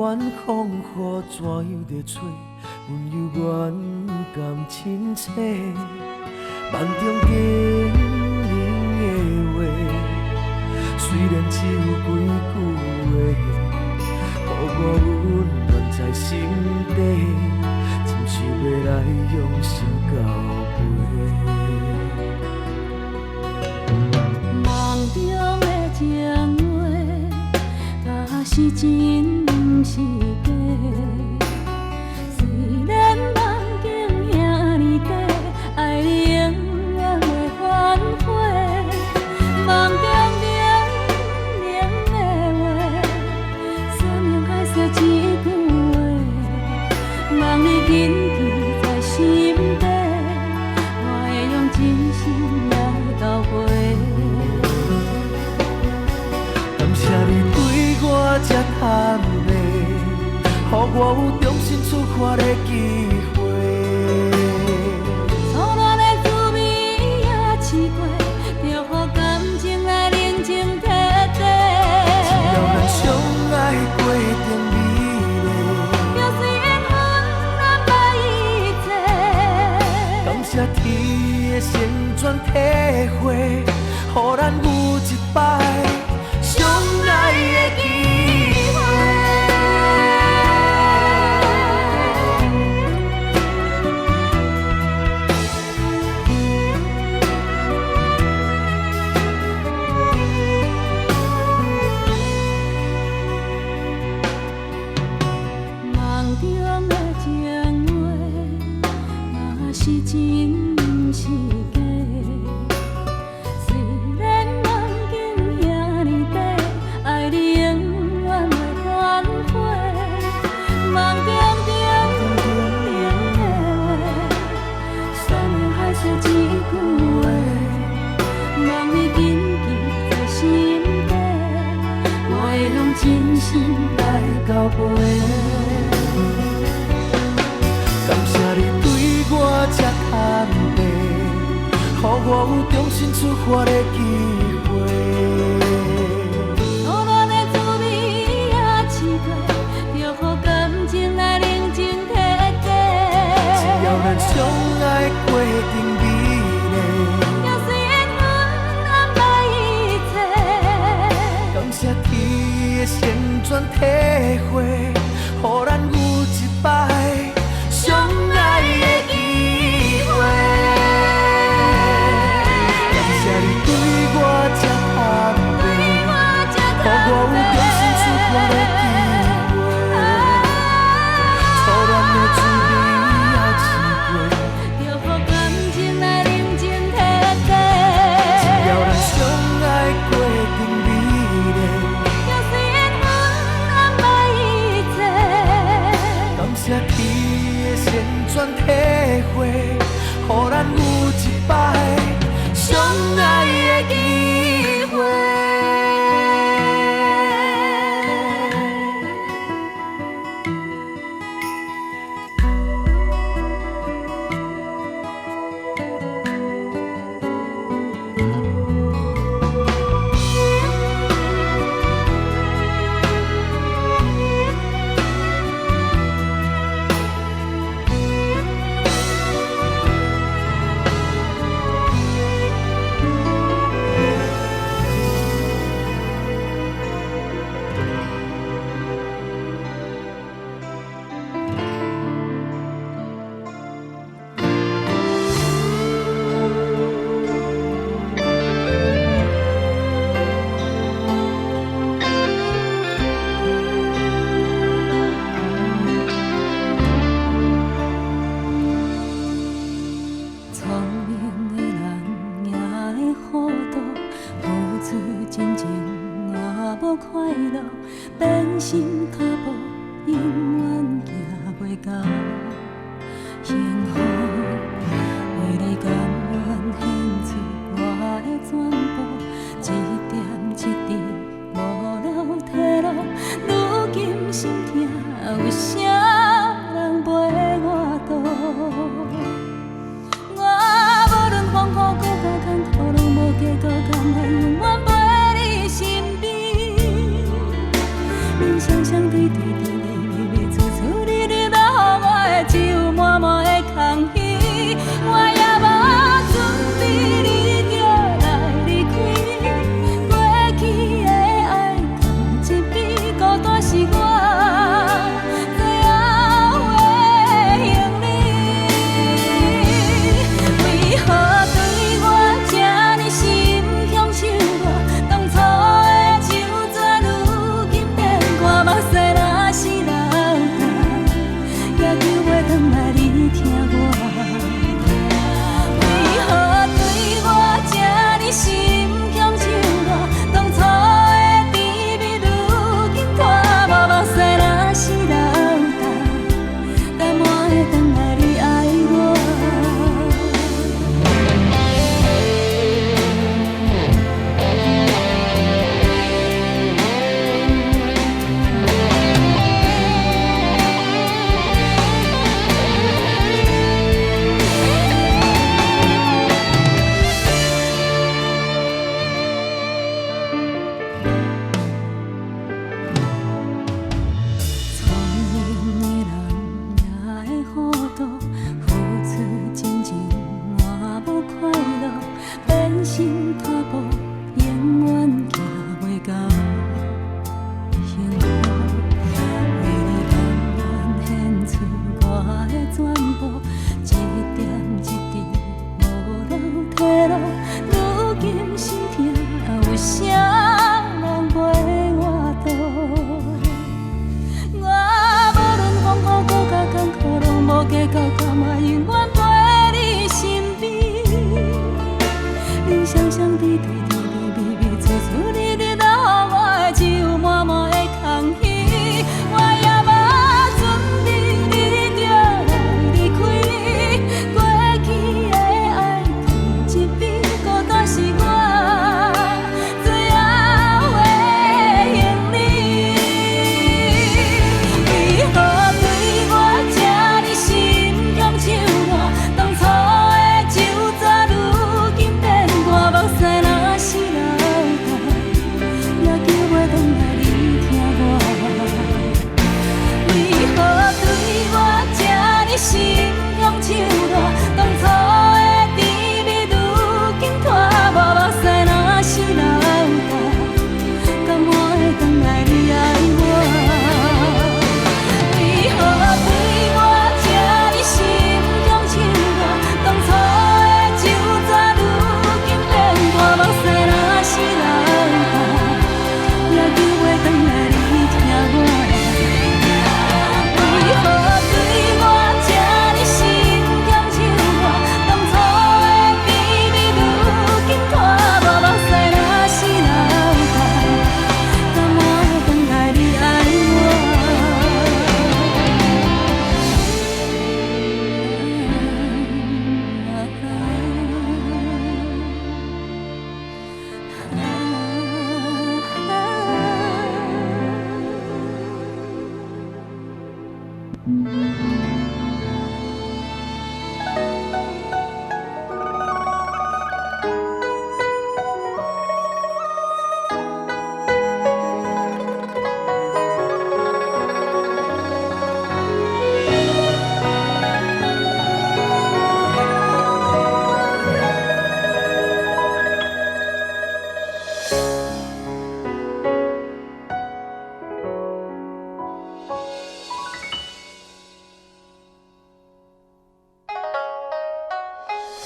远风雨怎样在找？阮犹原甘亲切，梦中经年的话，虽然只有几句话，予我温暖在心底，真想要来用心交陪。梦中的情话，若是真，毋是假。虽然梦境遐尼短，爱你永远袂反悔。梦中冷冷的话，山盟海誓一句话，望你谨记在心底，我会用真心来交陪。感谢你对我这坦白，予我有重新出发的机会。初恋的滋味也试过，就予感情来冷静体地。只要咱相爱过程美丽，就算缘分难捌一切。感谢天的旋转体会，予咱有一摆相爱的机会。梦中的情话，若是真，毋是假。虽然梦境遐尼短，爱你永远袂反悔。梦中冷冷的话，山盟海誓一句话，望你谨记在心底，我会用真心来交陪。感谢你对我这坦白，予我有重新出发的机会。初恋的滋味也试过，就予感情来冷静体地。只要咱相爱过程美丽，就算缘分难捌一切。感谢天的旋转体会，予咱有一摆相爱的机会。感谢你对我这坦白，予我有重新出发的机会。初恋的滋味也试过，就予感情来冷静体地。只要咱相爱过程美丽，就算缘分难捌一切。感谢天的旋转体会，予咱有一摆相爱的机会。聪明的人也会糊涂，付出真情换无快乐，变心脚步永远行袂到幸福。为你甘愿献出我的全部，一点一滴无流退路。如今心痛，为啥人陪我渡？无论风雨搁较艰苦，拢无计较，甘愿永远陪你身边。人生相对。甘愿永远陪你身边。你双双对对，甜甜蜜蜜，处处你你留我的手，满满的空虚。我也无准备你就来离开，过去的爱放一边，孤单是我最后的行李。为何对我这呢心强手软？当初的旧纸，如今变我目屎，若是流干，也叫袂转来你听我。为何对我这呢心强手软？当初的甜蜜，如今拖无目屎，若是流干，敢我会转来你爱我？为何对我这呢心强手软？当初的旧纸，如今变我目屎，若是流干，也叫袂转来你听我。为何对我这呢心强手软？当初的甜蜜，如今拖无目屎，若是流干，敢我会转来你爱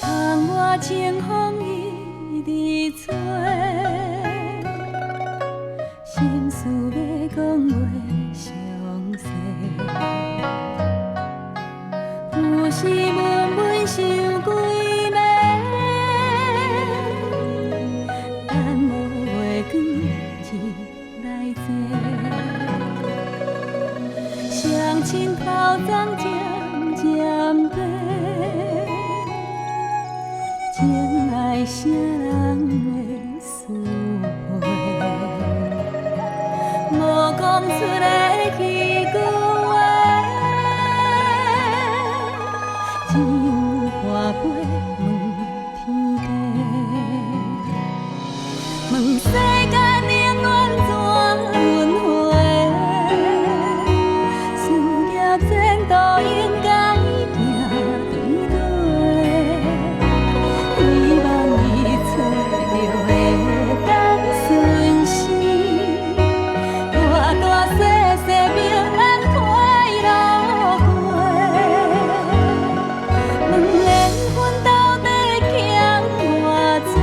窗外清风一直吹，心事要讲话详细，有时闷闷想几暝，等无月光日来坐，双亲头鬃渐渐白。情爱啥人会思会？无讲出的迄句话，只有花飞问天地，问世间永远怎轮回？事业前途应该行对对。希望伊找着会当顺时，大大细细平安快乐过。问缘分到底欠偌多？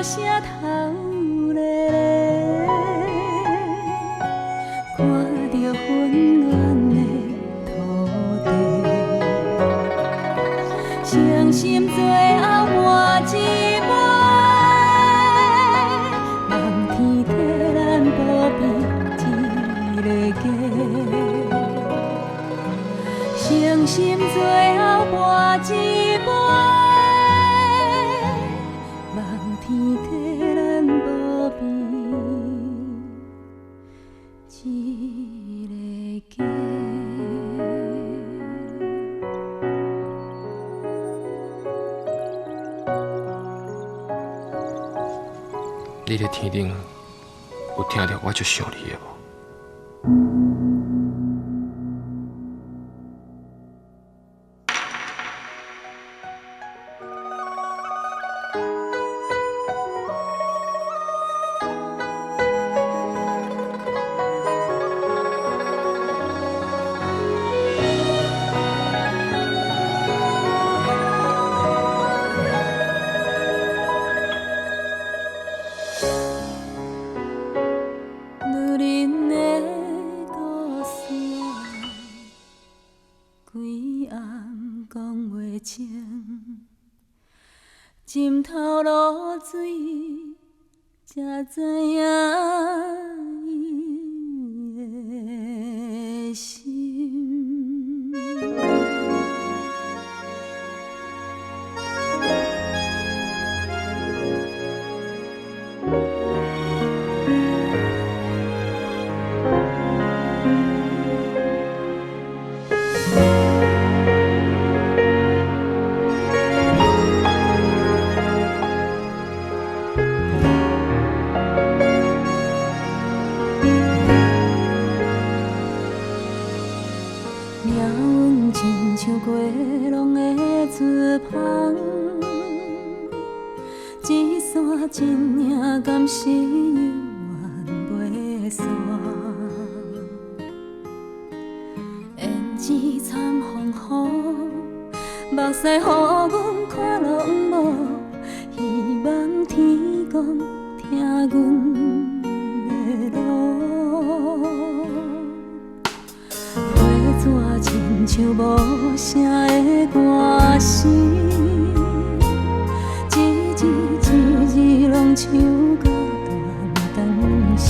声头咧咧，看着浑圆的土地，伤心最后换一杯，望天替咱保庇一个家，伤心最后换一杯。天替咱保庇一个家。你咧天顶有听到我足想你的无？浸透露水，才知影伊的心。命运亲像过浪的船帆，一线真影敢是永远袂散。胭脂惨风雨，目屎予阮看拢无，希望天公听阮的路。纸亲像无声的歌声，一字一字拢唱到断肠时。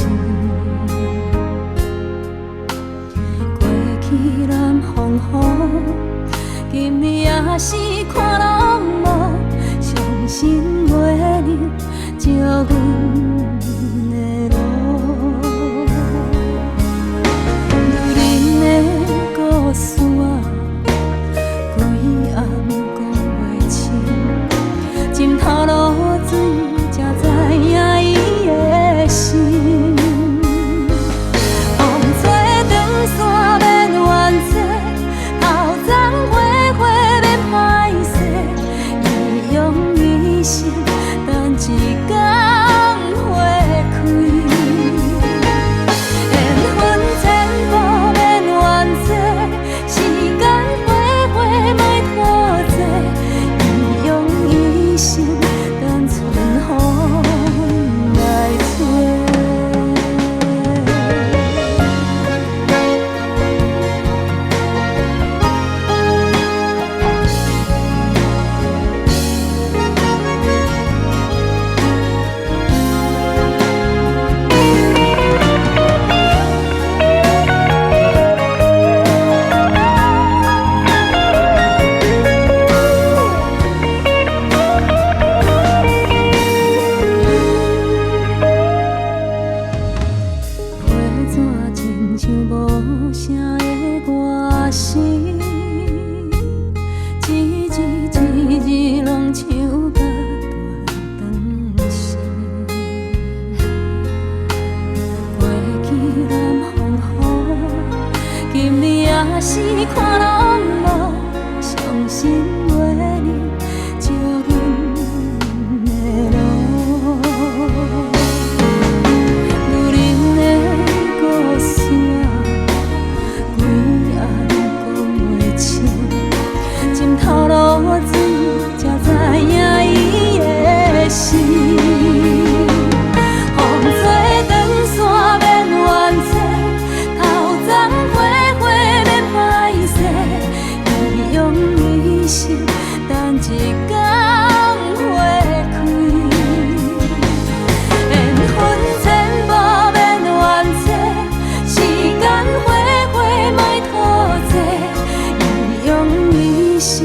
过去南风雨，今日也是看拢无，伤心袂能照阮的路。故事啊，规暗讲袂清，浸透露水，才知影伊的心。风吹长线免怨嗟，头鬃花花免歹势，伊用一生等一天花开。缘分千古免怨嗟。时间飞花莫拖济，伊用一生等春风来吹。是看拢无，伤心袂能照阮的路。女人的故事啊，规暗讲袂清，浸透露水，才知影伊的心。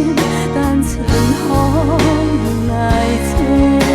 心，等春风来吹。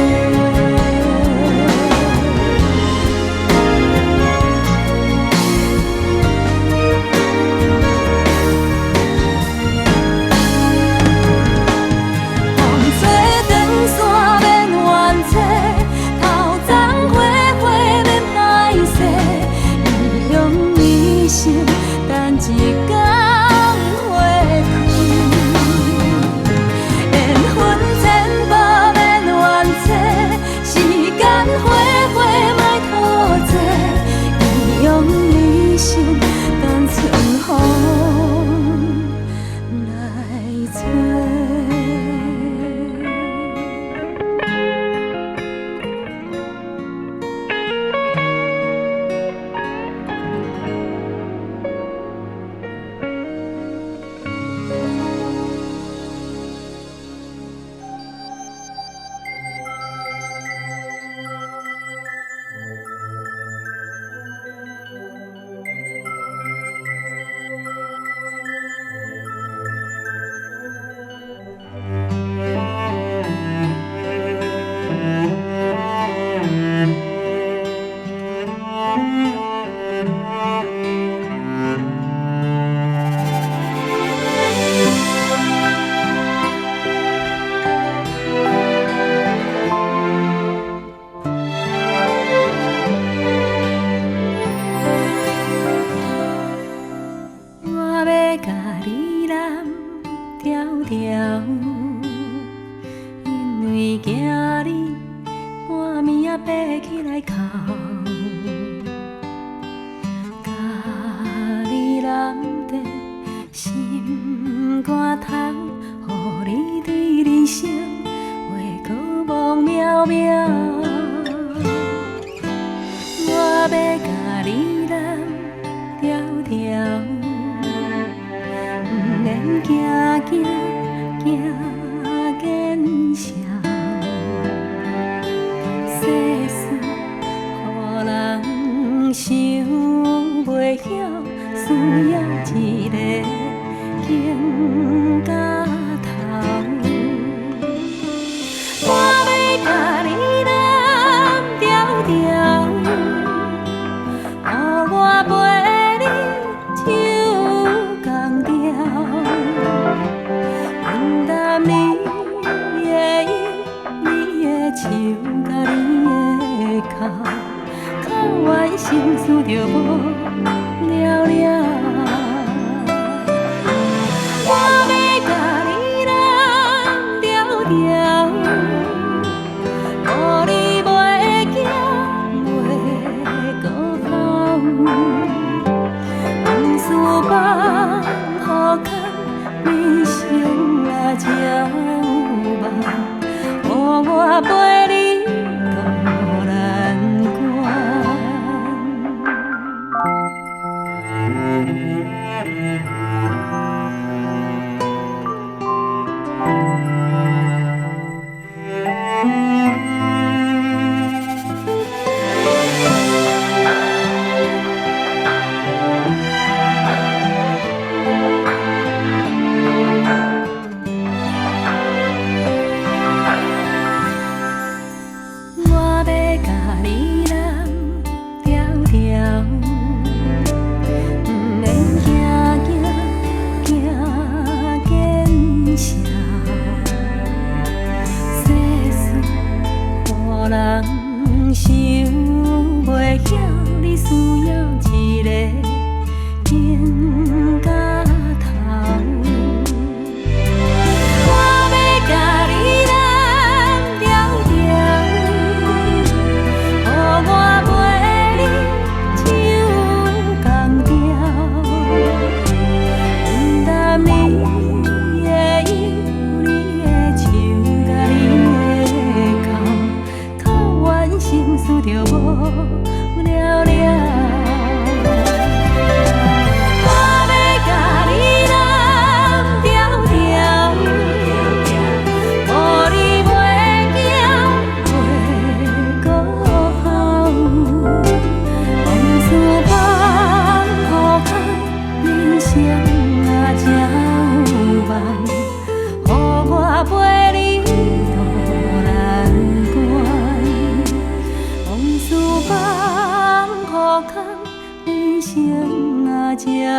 才有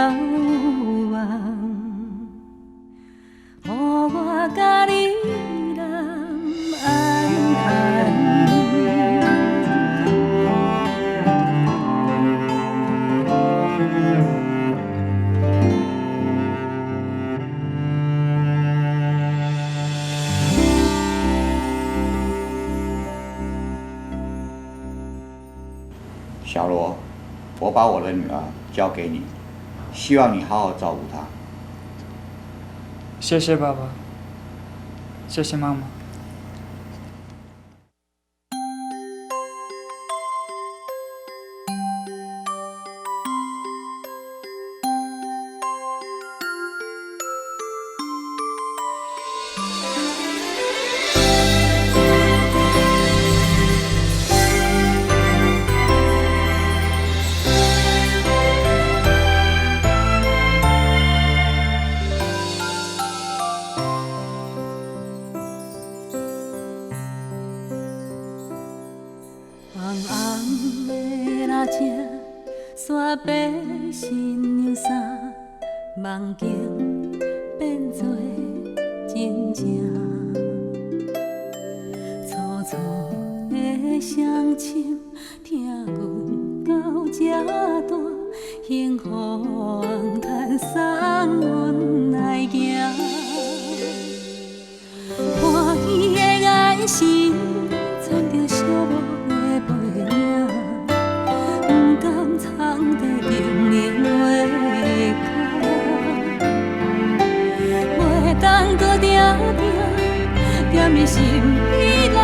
望，予我甲你人安寒。小罗，我把我的女儿交给你，希望你好好照顾她。谢谢爸爸，谢谢妈妈。红红的蜡烛，煞白新娘衫，梦境变作真正。粗粗的双手，听阮到这大，幸福红毯送阮来行。欢喜的眼神，藏着寂寞的背影，不敢藏在定的话口，袂当搁定定踮你心里来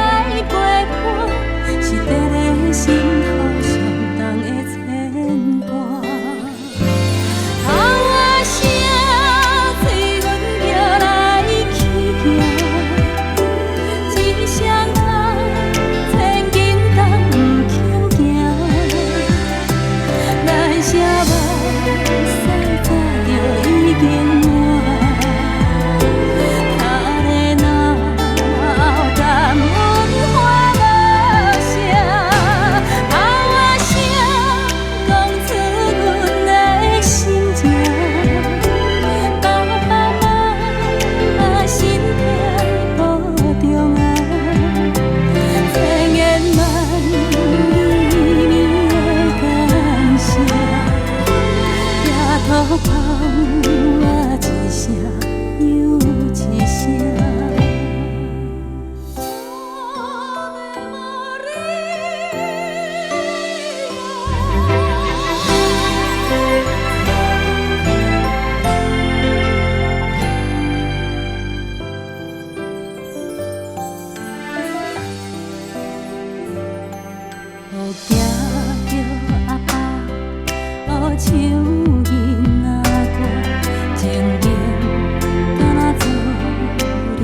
陪伴，是伫咧心头上重的牵挂。头仔声，催阮行来去行。一双人千斤重不轻行，咱舍无使早就已经满。他的脑感阮花无声，头仔声讲出阮的心情。爸爸妈妈身体保重啊！千言万语的感谢，也托付我一声又一声。好惊着阿爸，好唱囡仔歌，情愿敢若做你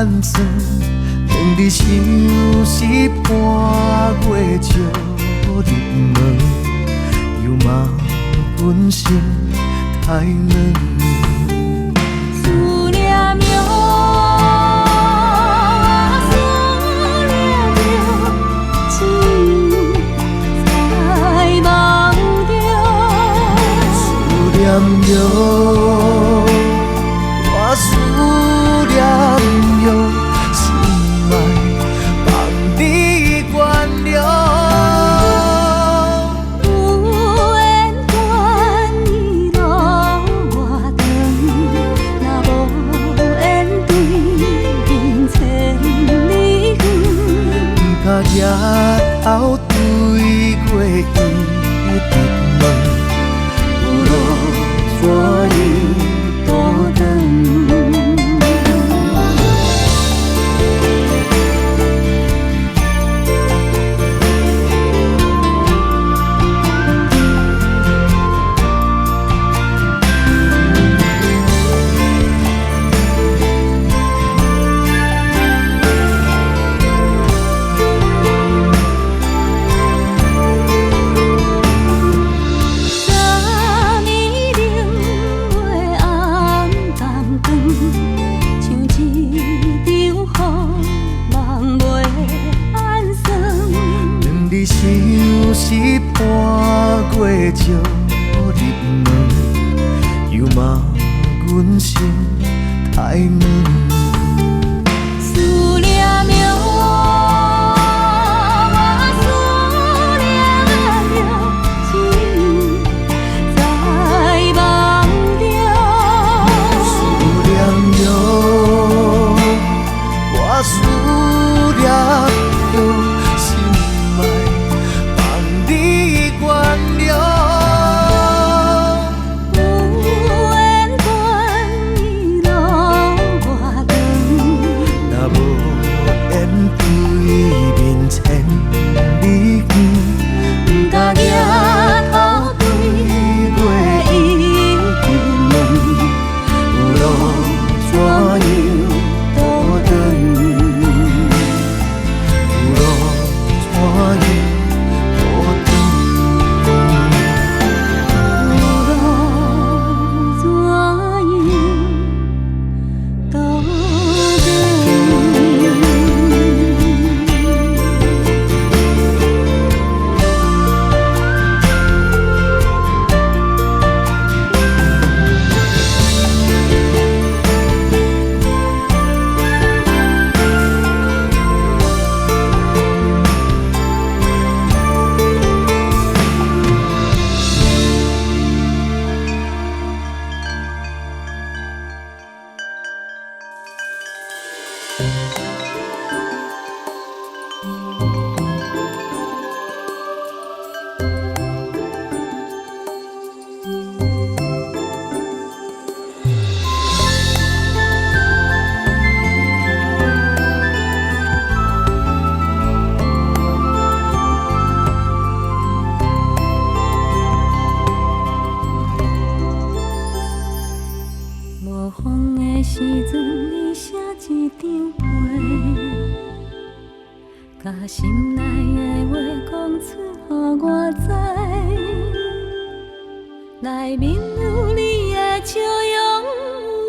安怎，两日相思半月照入门，又骂阮心太软。思念哟，思念着，只在梦中。思念哟，我思念哟，心爱放你原谅。有缘关伊路偌长，若无缘对面千里远。不敢抬头对过伊直问，有路怎样倒转？相思半月照入门，又骂阮心太软。思念哟，我思念着，只在梦中。思念哟，我思念哟。把心内的话讲出，予我知。内面有你的笑容，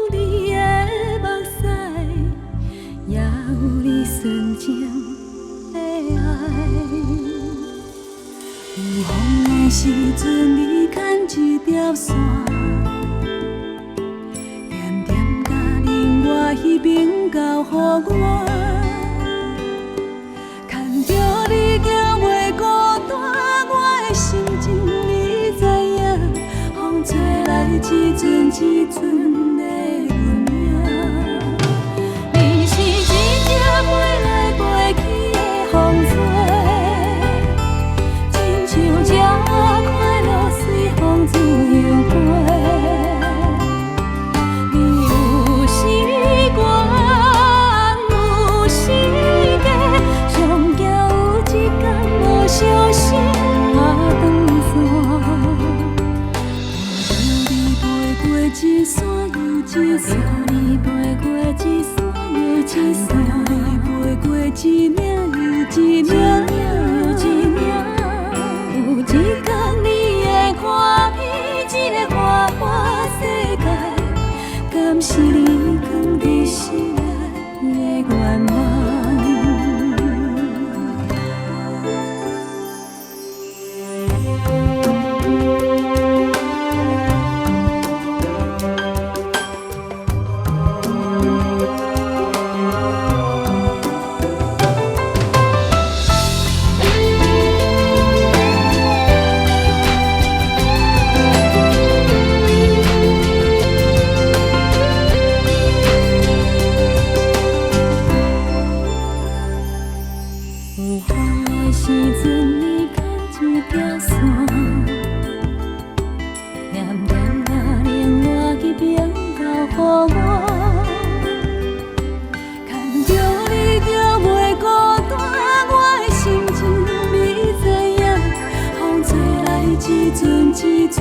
有你的目屎，也有你纯情的爱。有风的时阵，你牵一条线，点点甲令我彼边交予我。 着你行袂孤单，我的心情你知影。风吹来一阵一阵的阮影，你是一只飞来飞去的风吹，亲像这快乐随风自由飞。你有时我，有时假。 小心啊，长线，我你飞过一山又一山，你飞过一山又一一线，飞过一领又一领又一领。有一天你会看遍这个花花世界，敢是你藏在心内的愿望？有风的时阵，你牵一条线，念念啊，另外去变到予我。看着你就袂孤单，我的心情你知影。风吹来一阵一阵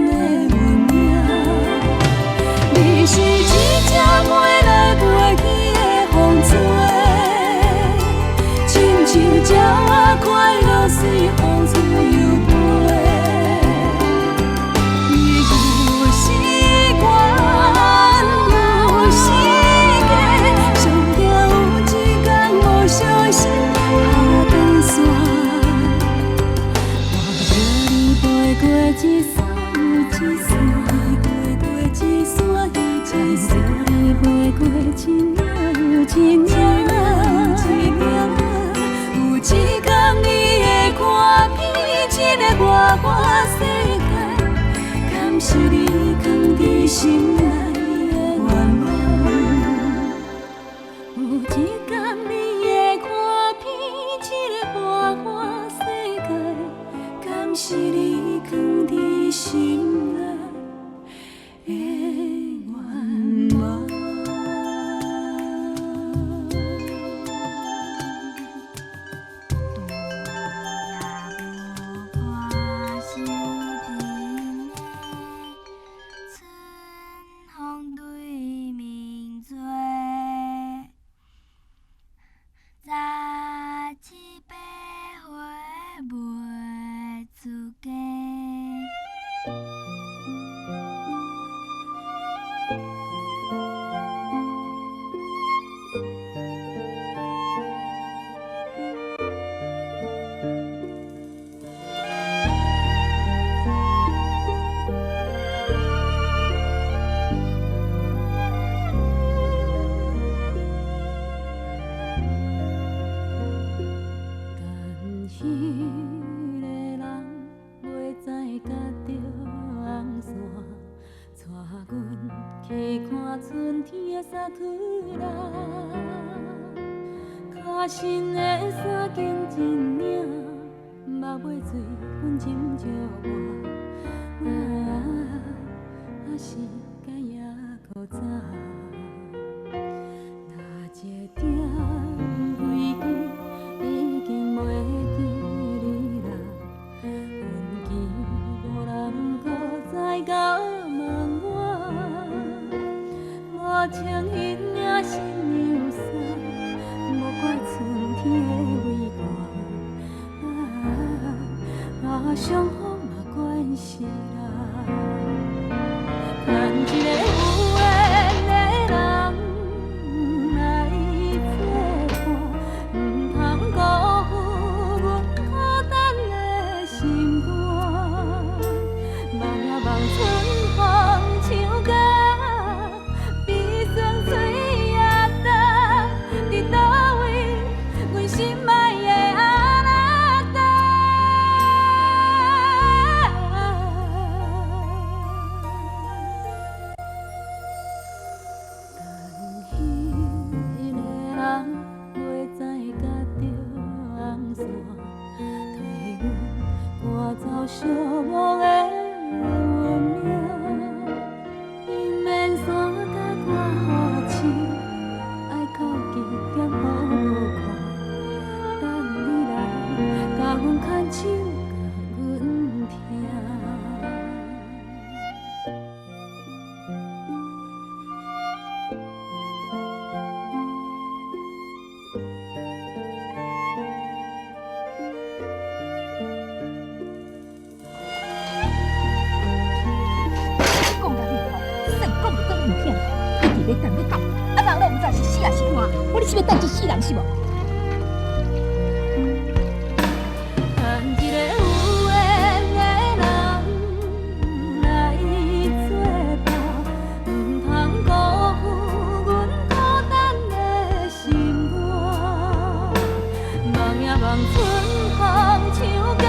的温影，你是一只飞来飞去的风吹。像鸟仔快乐随风吹又飞，你有时悬有时假，上惊有一天无小心下断线。看着你飞过一山又一山，飞过一山又一山，你飞过一领又一领。一天你会看遍这个花花世界，敢是你藏在心内的愿望？有一天你会看遍这个花花世界，敢是你藏在心内的愿望？脚身的衫紧一领，目尾水分斟着我，是该也搁早。哪一点归去，已经袂记你啦。阮记无人搁再甲问我，无穿迄领新娘衫。莫怪春天的微寒，伤风嘛关系啦。看一个有缘的人来作伴，唔通辜负阮孤单的心肝。望呀望春风唱歌。影片，一直要等要等，啊人拢毋知是死还是活，我你是要等一世人是无？盼一个有缘的人来作伴，毋通辜负阮孤单的心肝。望呀望春风唱歌。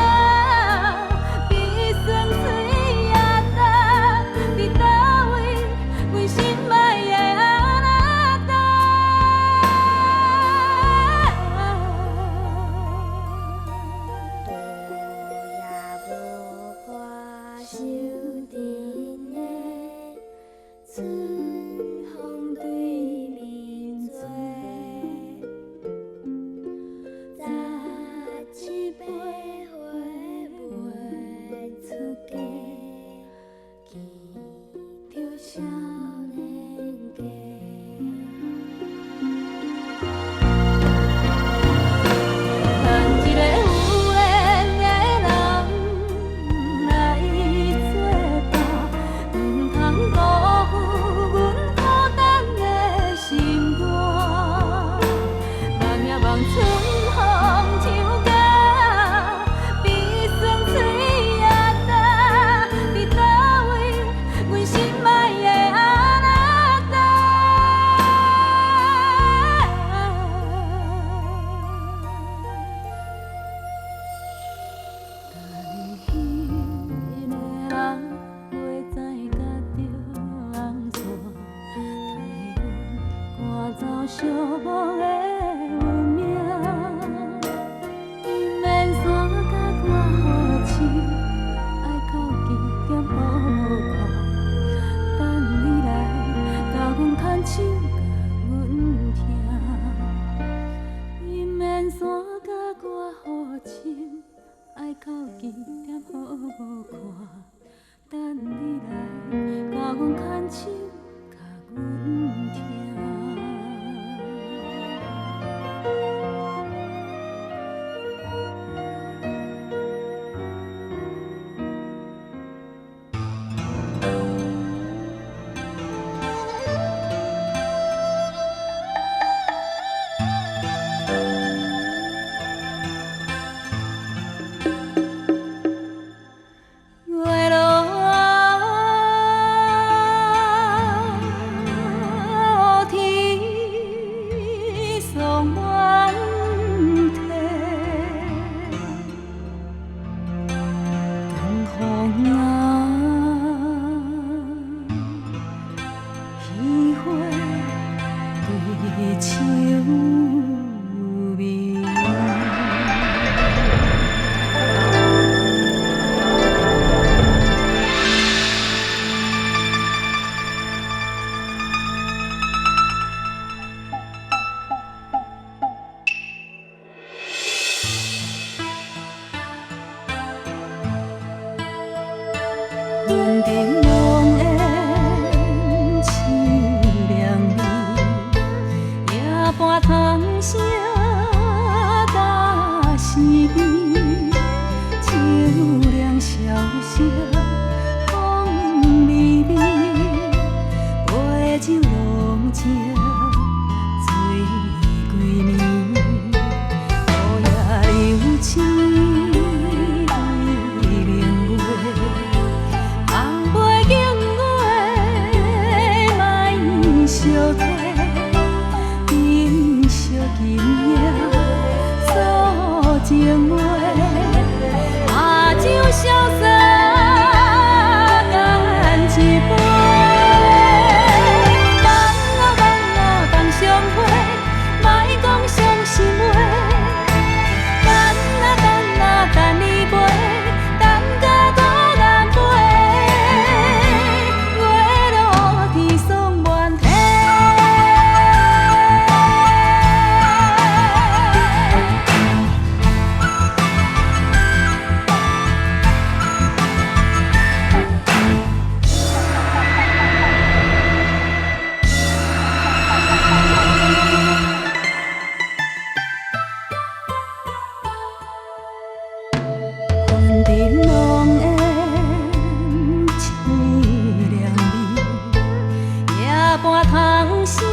通写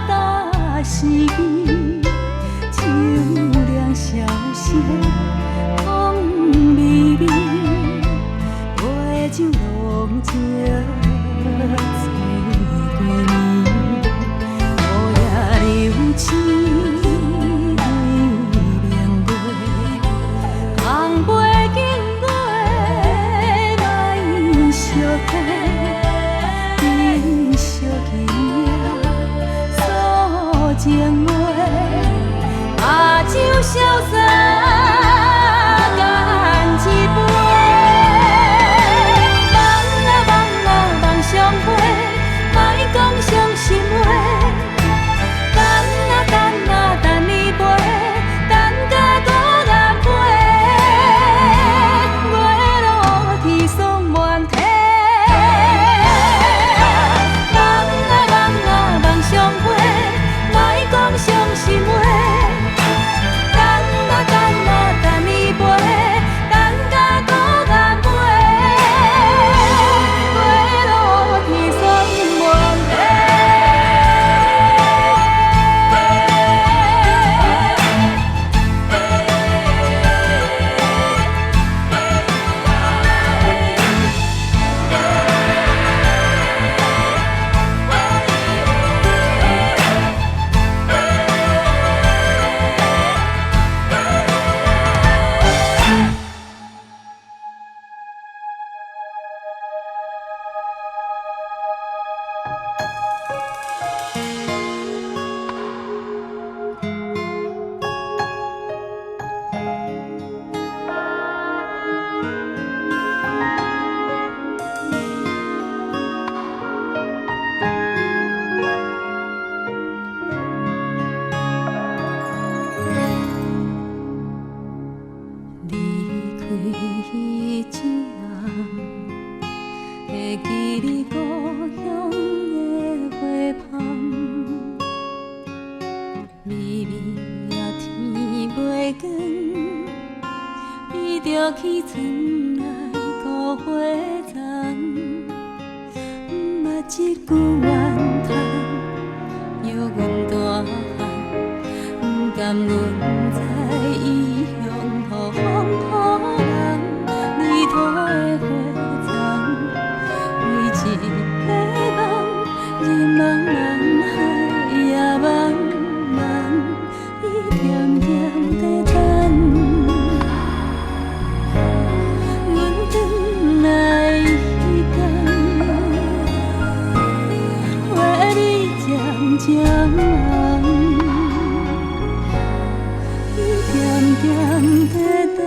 大诗意，秋凉萧瑟，风微微，杯酒浓情醉过暝，雨夜流星对明月，红杯敬月，莫惜体。情话，把酒潇洒干一杯。梦啊梦啊梦相陪，莫讲伤心话。等啊等啊等你飞，等甲孤雁飞。月落天霜满地。梦啊梦啊梦相陪。讲伤心话，等啊等啊等你飞，等甲孤雁飞，月落天霜满地。会记你故乡的花香，微微啊天袂光，伊着起床来顾花丛，毋捌一句怨叹，摇阮大汉，毋甘阮在异乡予风予人，泥土的花丛。为一个梦，日茫茫，海也茫茫，伊点点在等。阮转来迄天，花蕊渐渐红，伊点点在等。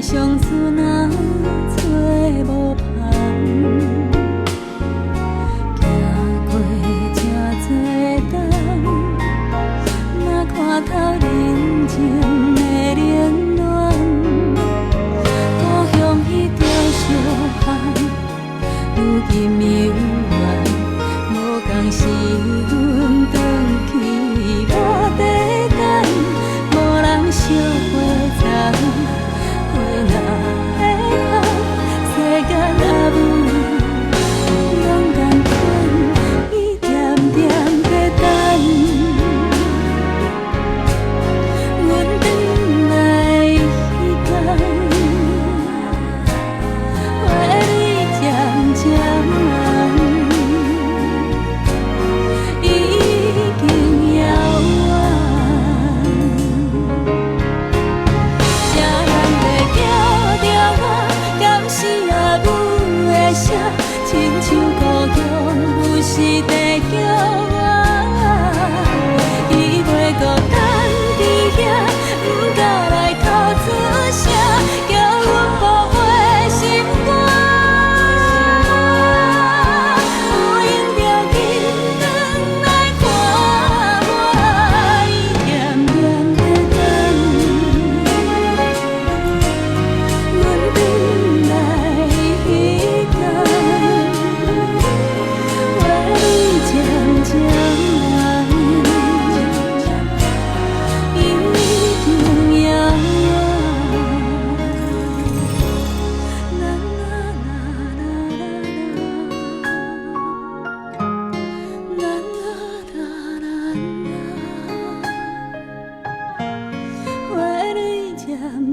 相思若找无旁，行过这多冬，若看透人情的冷暖，故乡迄条小巷，如今犹原，无共是阮转去无地等，无人烧花丛。花若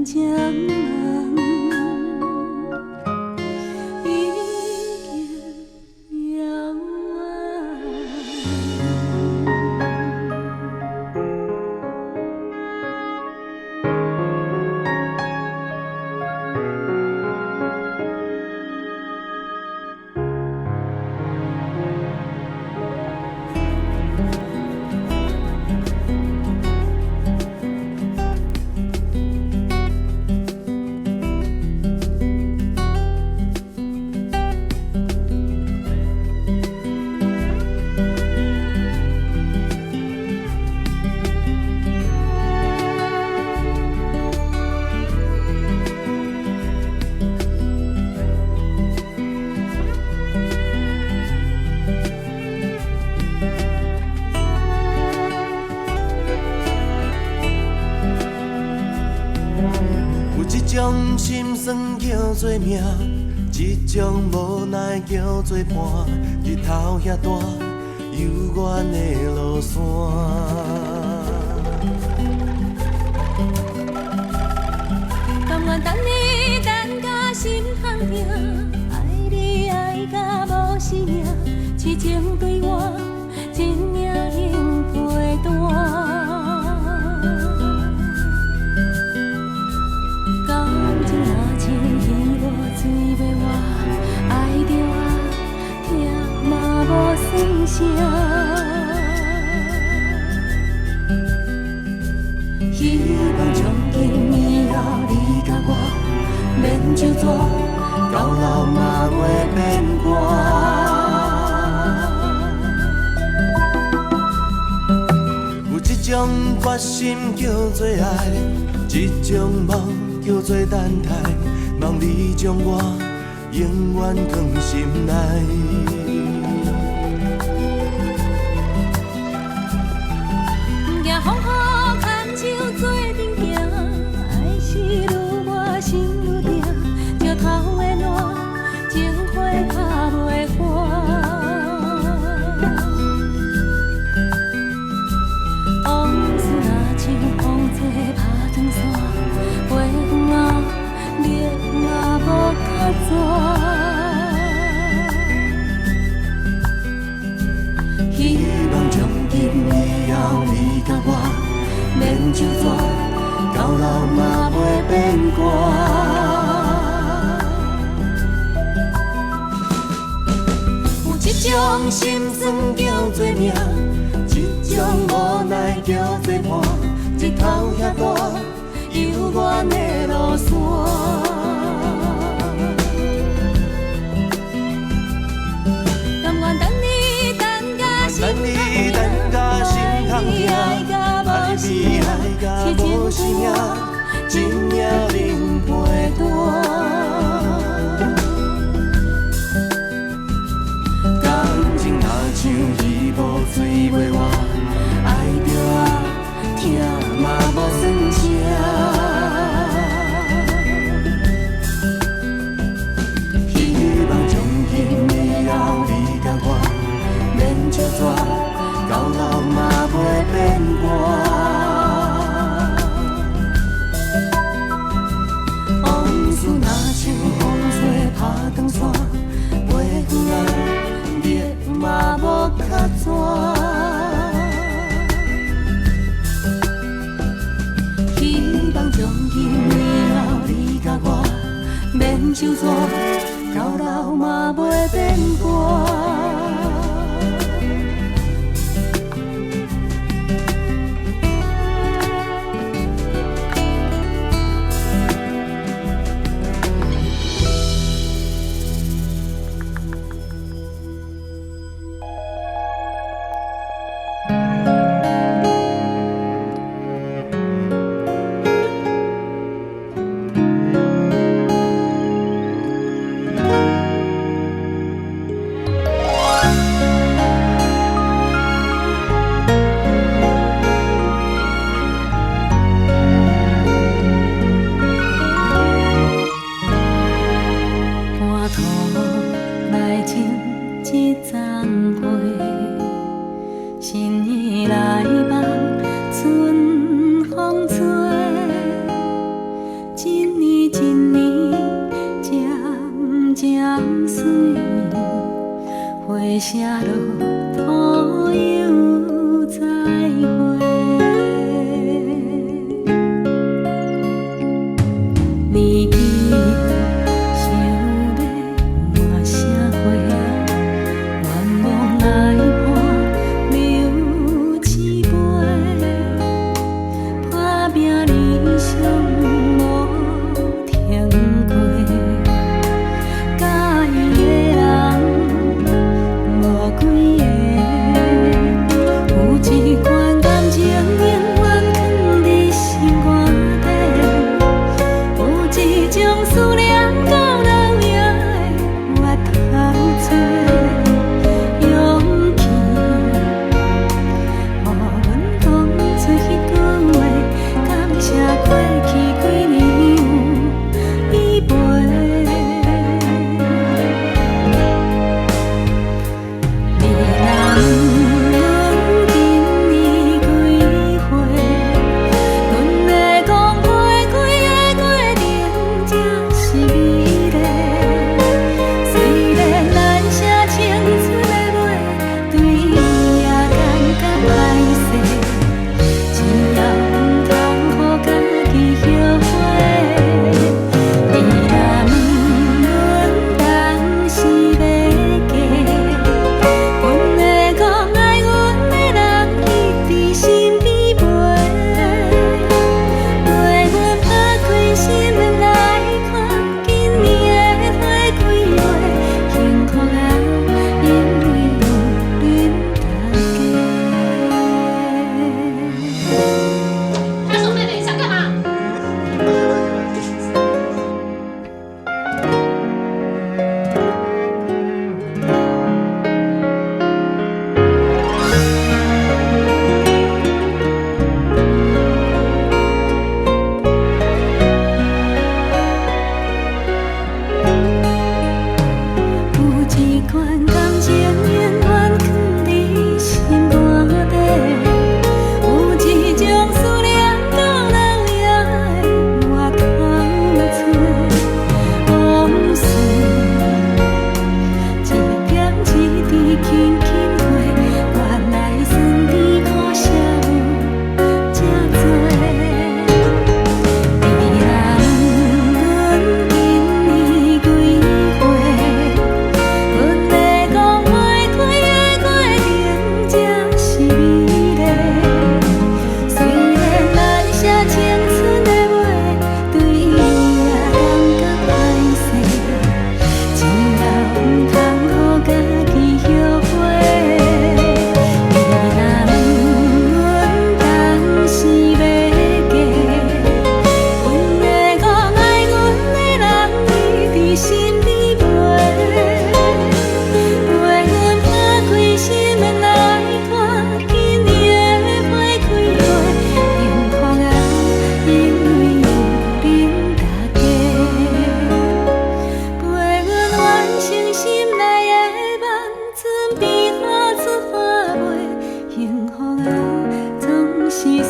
人将梦已经遥有一种心酸叫做命，一种无奈叫做伴。日头遐大，幽远的路线。甘愿等你等甲心痛疼，爱你爱甲无生命，痴情对我真领能陪伴。感情若像鱼无水要活，爱着啊，疼嘛无算啥。希望从今以后你甲我免就错，到老嘛袂变卦。有一种决心叫做爱，一种梦叫做等待，望你将我永远放心内。不惊风雨牵手做阵行，爱是愈我心愈定，石头的烂，情花拍袂干。往事若像风吹拍长线，飞远啊，灭嘛无较绝。希望从今以后你甲我免就错，到老嘛袂变卦。有一种心酸叫做命，一种无奈叫做伴。日头遐大，幽远的路线。甘愿等你等甲心痛疼，爱你爱甲无生命，真领能陪伴。感情若像鱼无水要活，爱着啊，疼嘛无算啥。希望从今以后你甲我免就错，到老嘛袂变卦。往事若像风吹拍长线，飞远啊，灭嘛无较绝。希望从今以后你甲我免就错，到老嘛袂变卦。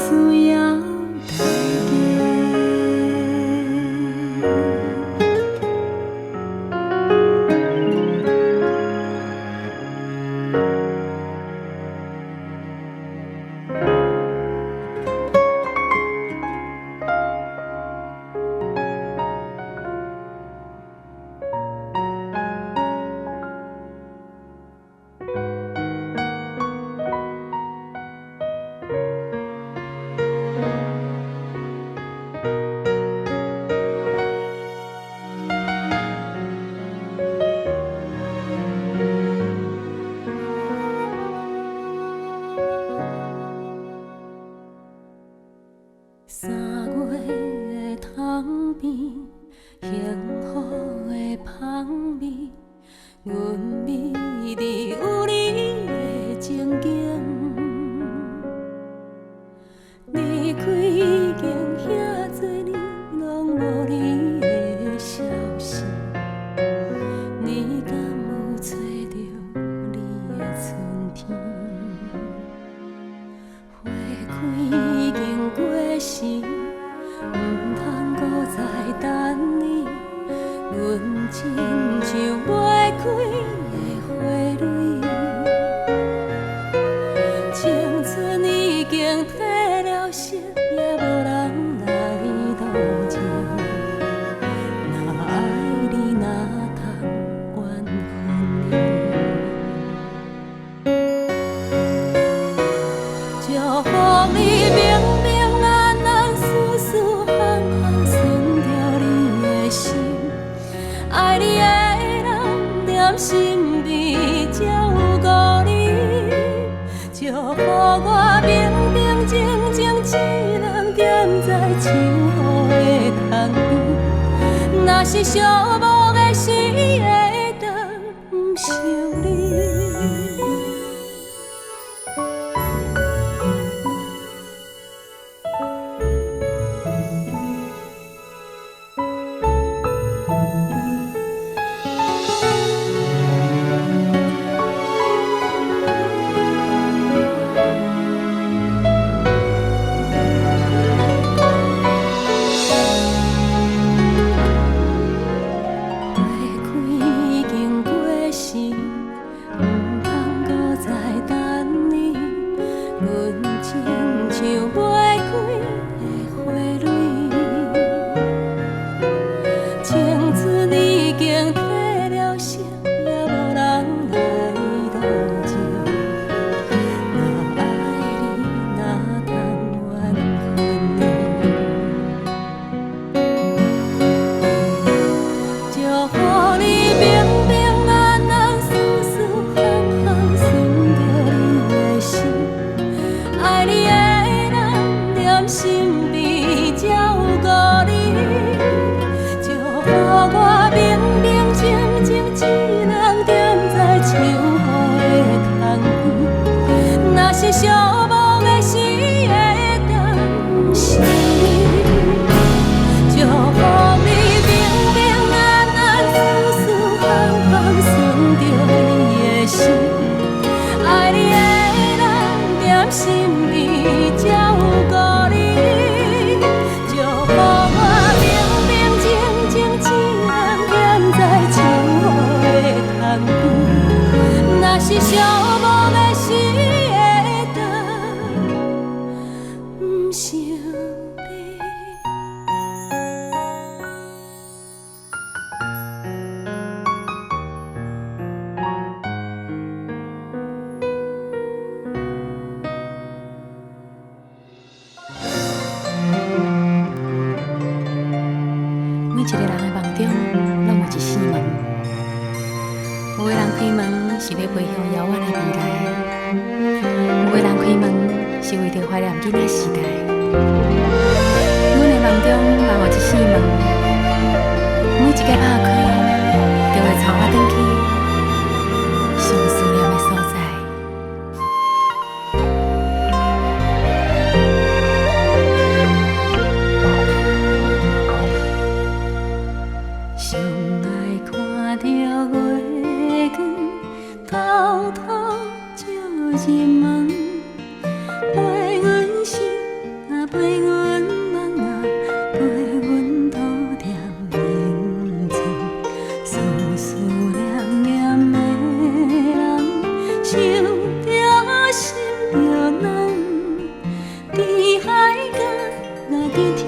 需要代价。3月的窗边，幸福的香味，阮美丽有你的情景。离开已经遐多年，拢无你的消息，你敢有找到你的春天？花开已经过时，毋通搁再等你。阮亲像袂开的花蕊，青春已经褪了色，也无人来同情。若爱你，哪通怨恨你？祝福你平平安安，舒舒服服，顺着你的心。爱你的人踮心边，才有故你。祝福我平平静静，只能踮在树雨的窗边。若是寂寞的时，会当想你。每一个人的梦中，拢有一扇门。有的人开门是要飞向遥远的未来，有的人开门是为着怀念囡仔时代。阮的梦中嘛有一扇门，每一个打开，就会带我转去上思念的所在。上爱看着月光偷偷照入门，陪阮心陪阮梦啊，陪阮倒点眠床，思思念念的人，想着心着软，伫海角啊，伫天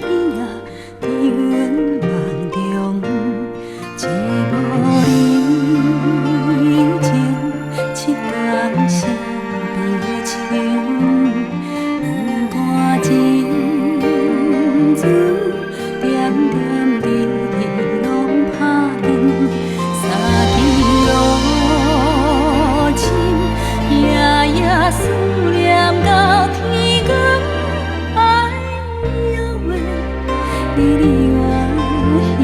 边啊，伫阮梦中，一无人情，七天相对情。珍珠点点滴滴拢打断，三更落尽，夜夜思念到天光。哎呦喂，你我遐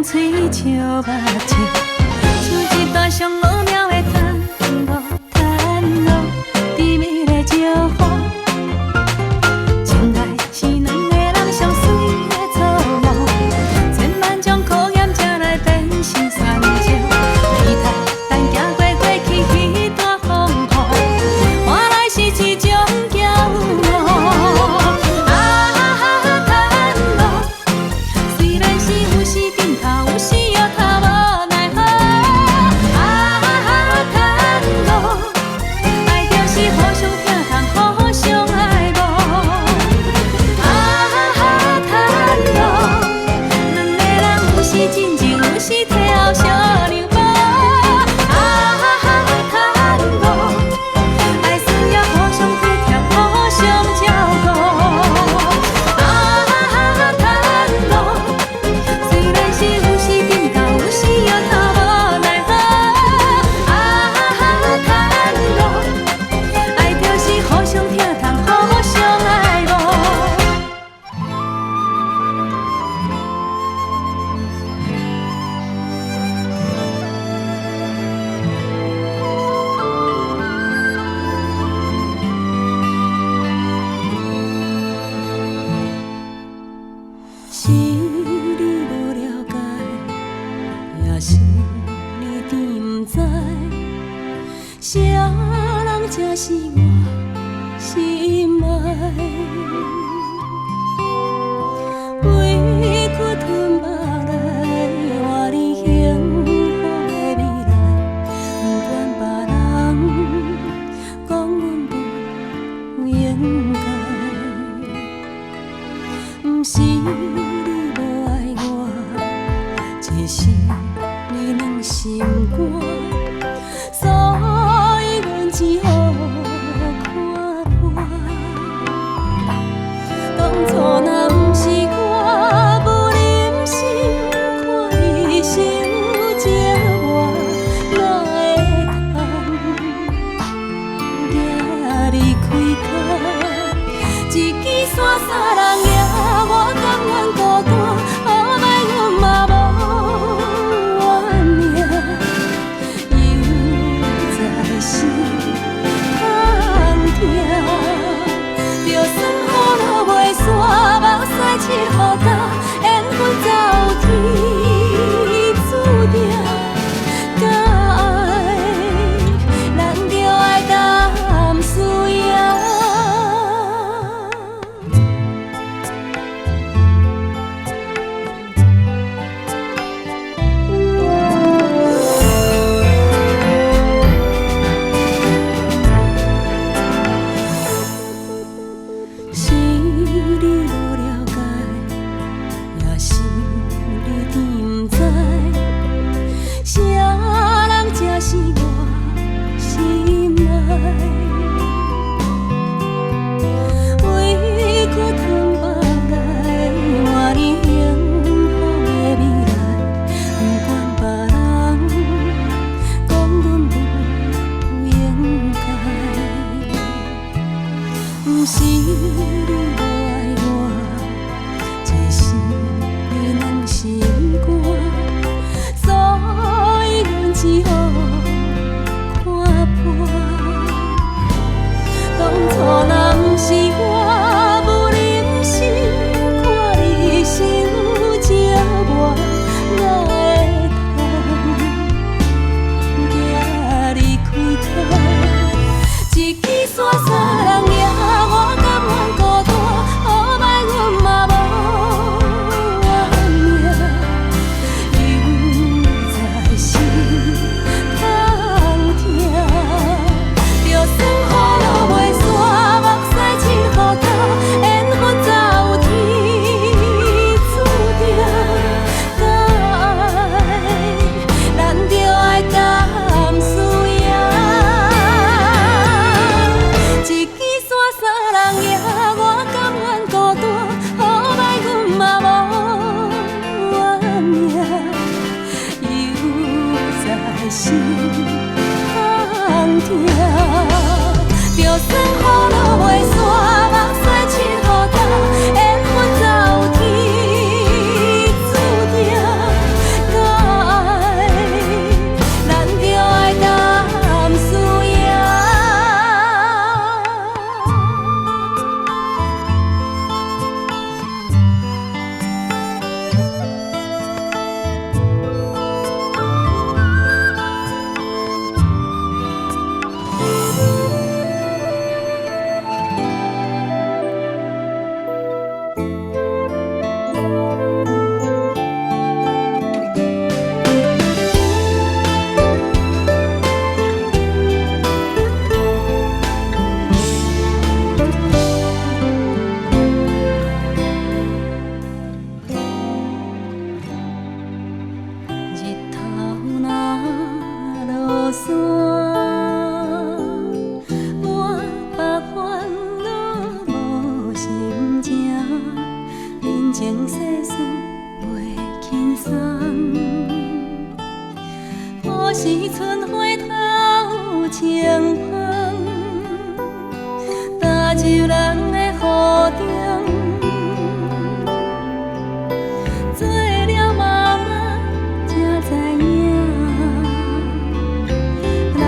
吹笑目睭，像一大双鹅苗的啥人才是我心爱？委屈吞目来换你幸福的未来，不管别人讲阮不应该，不是你无爱我，只是你软心肝。只好看破，当初若不是我无忍心看你伤这我，哪会通行离开他？一支伞伞人掠，我甘愿孤单，好歹阮嘛无怨命，又在心。就算雨落袂散，目屎拭予干，缘分才有天注定。敢爱，咱就爱淡输赢。不是你无爱我，只是你软心肝，所以阮只好看破。当初若不是我无忍心看你伤这我，哪会通行离开他？一支伞伞人掠。是春花透清风，踏入人的雨中，做了妈妈才知影，咱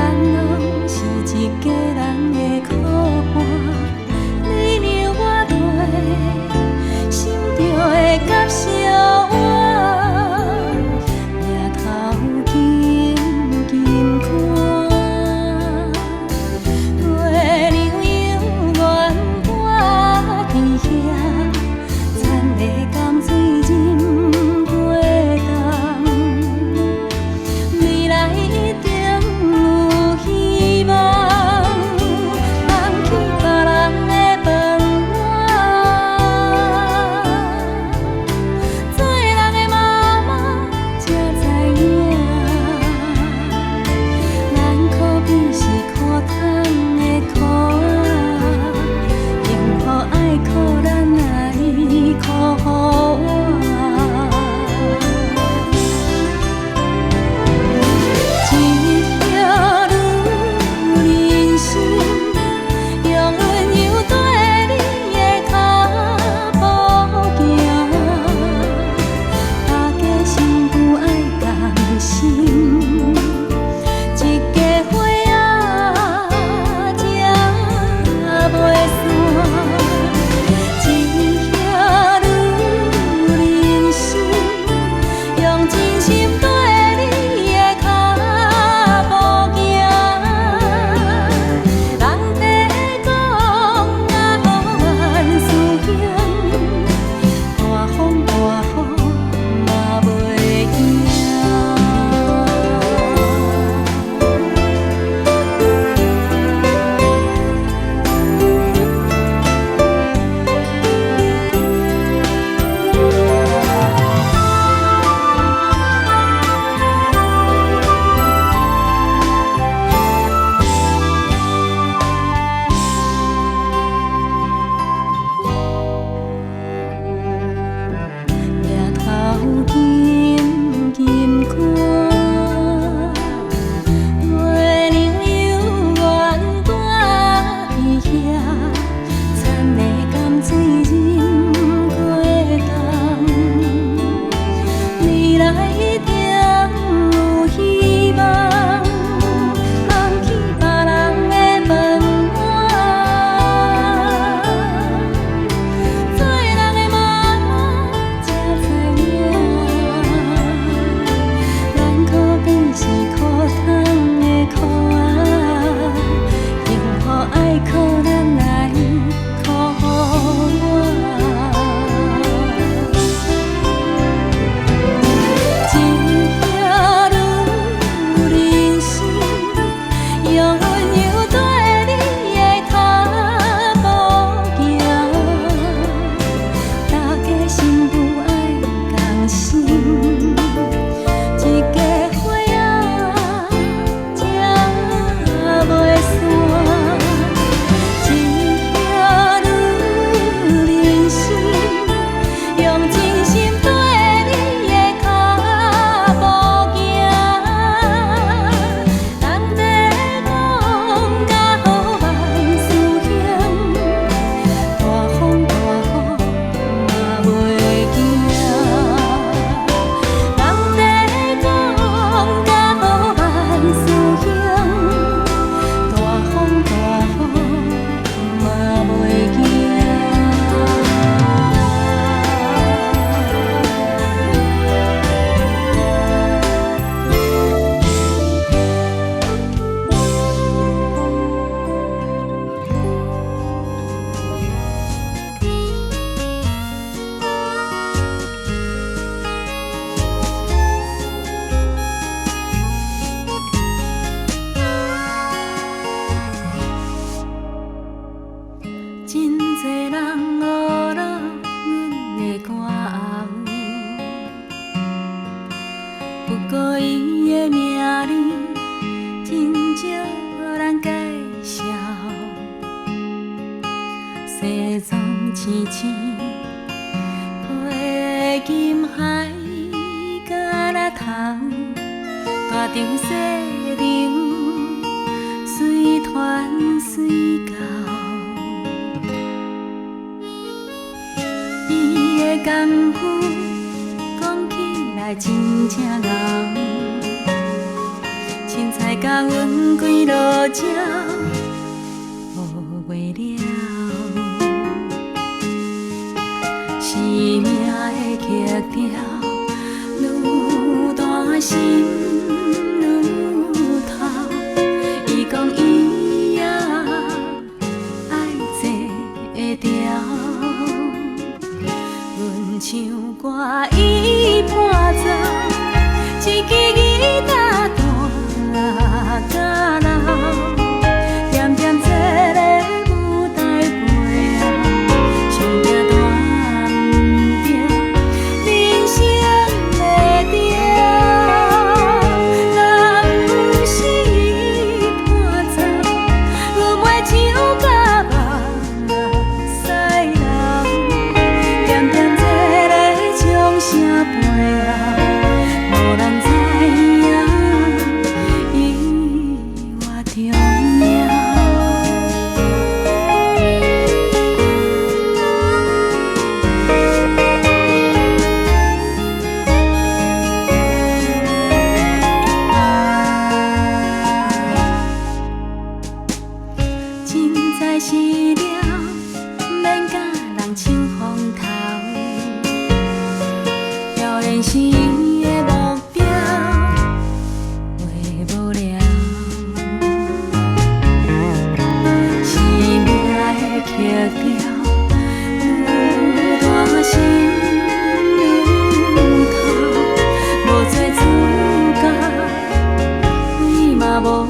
无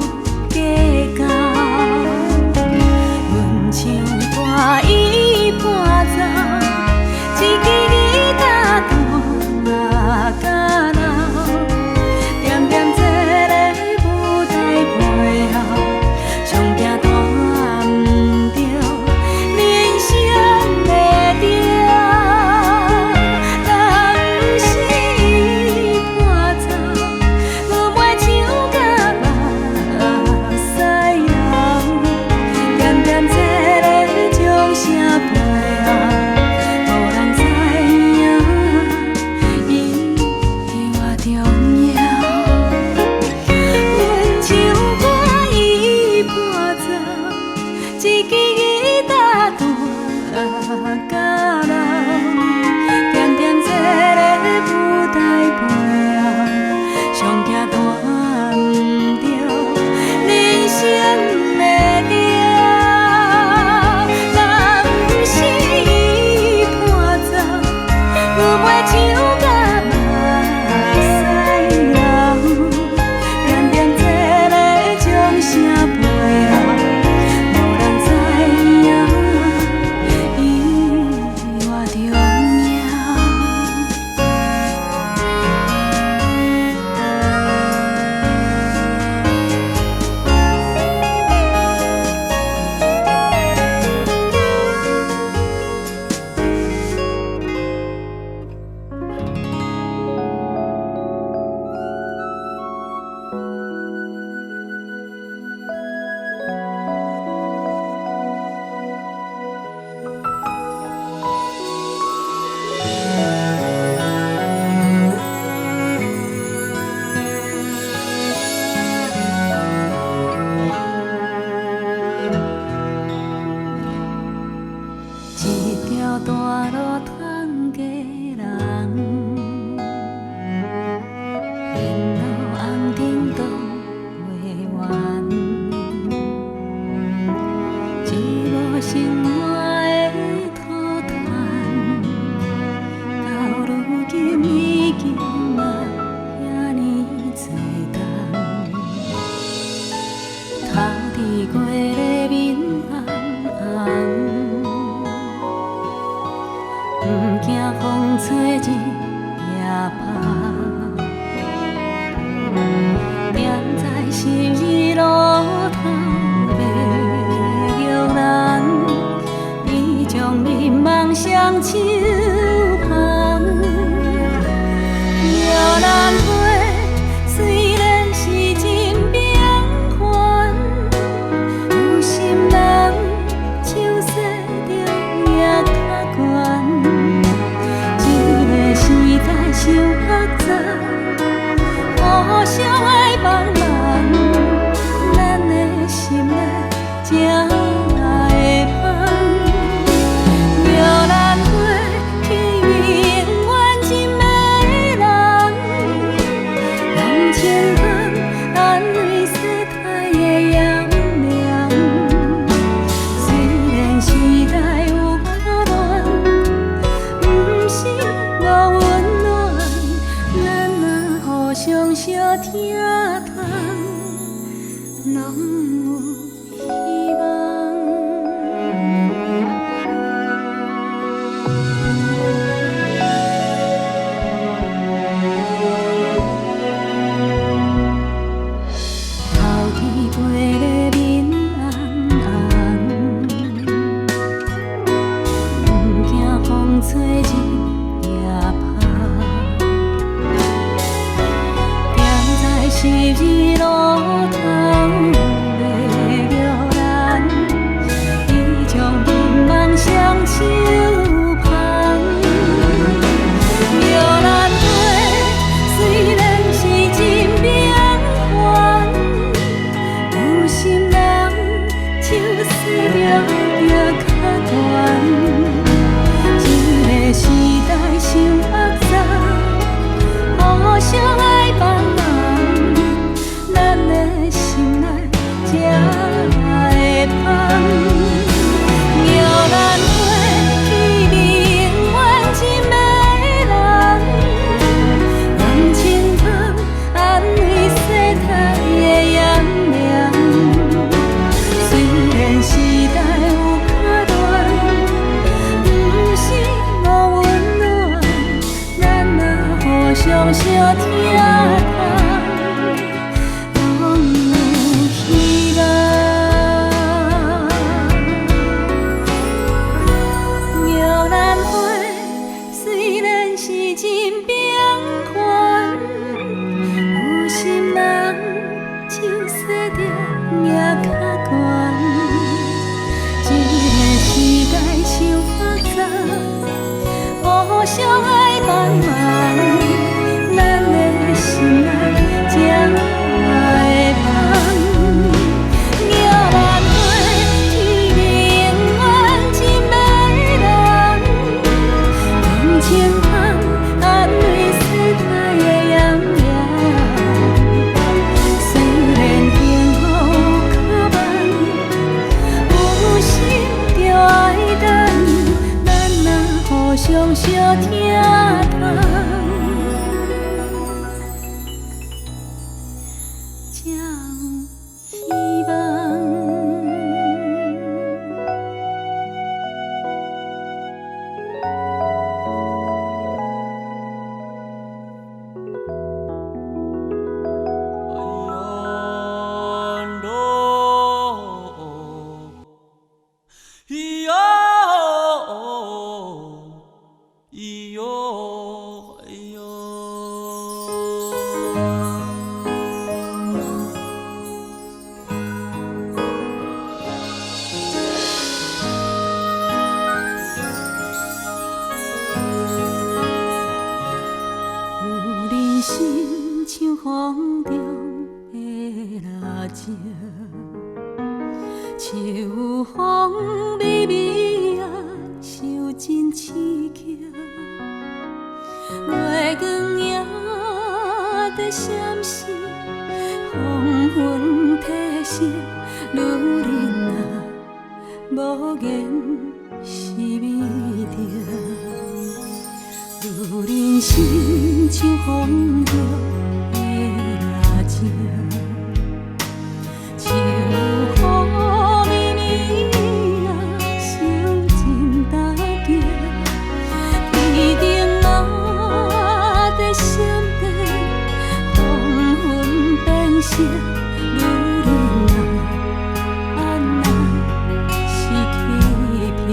计较，阮像双手捧，摇篮花虽然是真平凡，有心人手洗着也较悬。一个时代伤复杂，互相爱帮忙，咱的心内才会香。摇篮花去永远真迷人，人情香安慰世态的炎凉。虽然时代有较乱，不是无温暖，咱若互相相疼痛，拢有希望。头天飞咧面红红，不惊风吹日夜晒。踮在昔日路头的摇篮，伊将眠梦双手捧。摇篮花虽然是真平凡，有心人手撕着也较悬。一个时代伤复杂，互相爱帮忙，咱的心内才会香。摇篮花去永远真迷人，人情香安慰世态的炎凉。虽然时代有较乱，不是无温暖，咱若互相相疼痛，拢有希望。摇篮花虽然是真平凡，有心人手洗着也较悬。一个时代伤复杂，互相爱帮忙，咱的心内才会香。摇篮花去永远真迷人，人情香安慰世态的炎凉。虽然幸福有较慢，有心就爱等，咱若互相相疼痛，才有希望。有人心像风中的蜡烛，秋风微微啊，伤真刺激。月光也在闪烁，黄昏褪色，女人啊，无言是美丽。有人心像风中的蜡烛，秋风微微啊，伤真焦急。天顶啊在闪电，黄昏变色，女人啊，安奈是欺骗。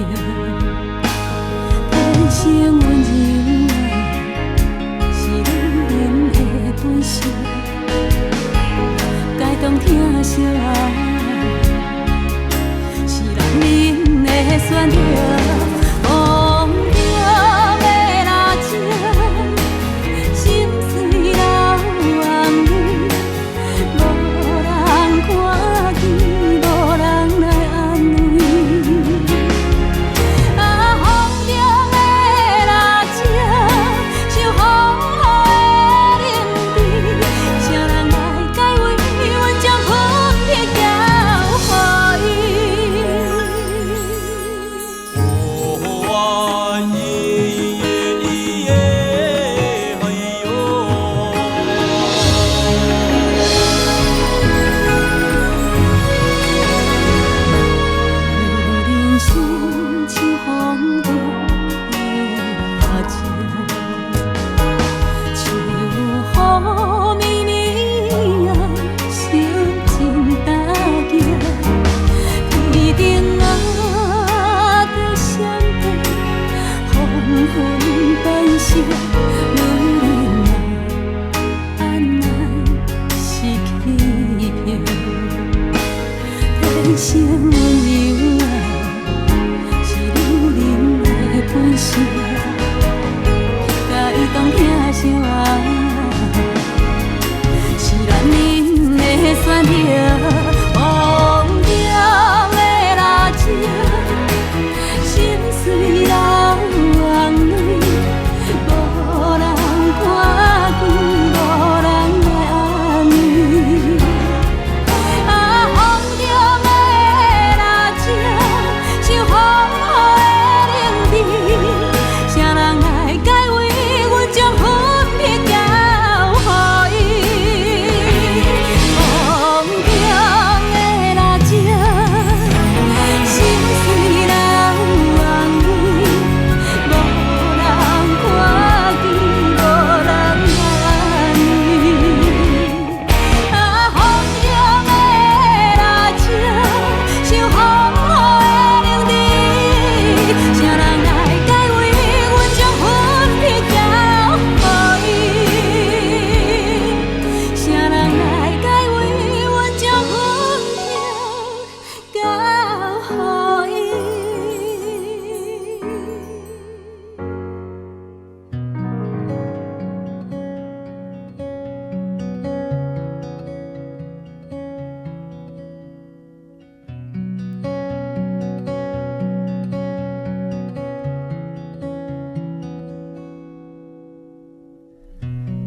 一生温柔啊，是女人的本性，甲伊同疼惜啊，是咱人的选择。忘掉的蜡烛，心碎流眼泪，无人看见，无人来安慰。啊，忘掉的蜡烛，像风雨的冷滴，啥人来解围？阮将分别交予伊。忘掉的蜡烛，心碎流眼泪，无人看见，无人来安慰。啊，忘掉的蜡烛，像风雨的冷滴，啥人来解围？阮将分别交予伊。啥人来解围？阮将分别交予伊。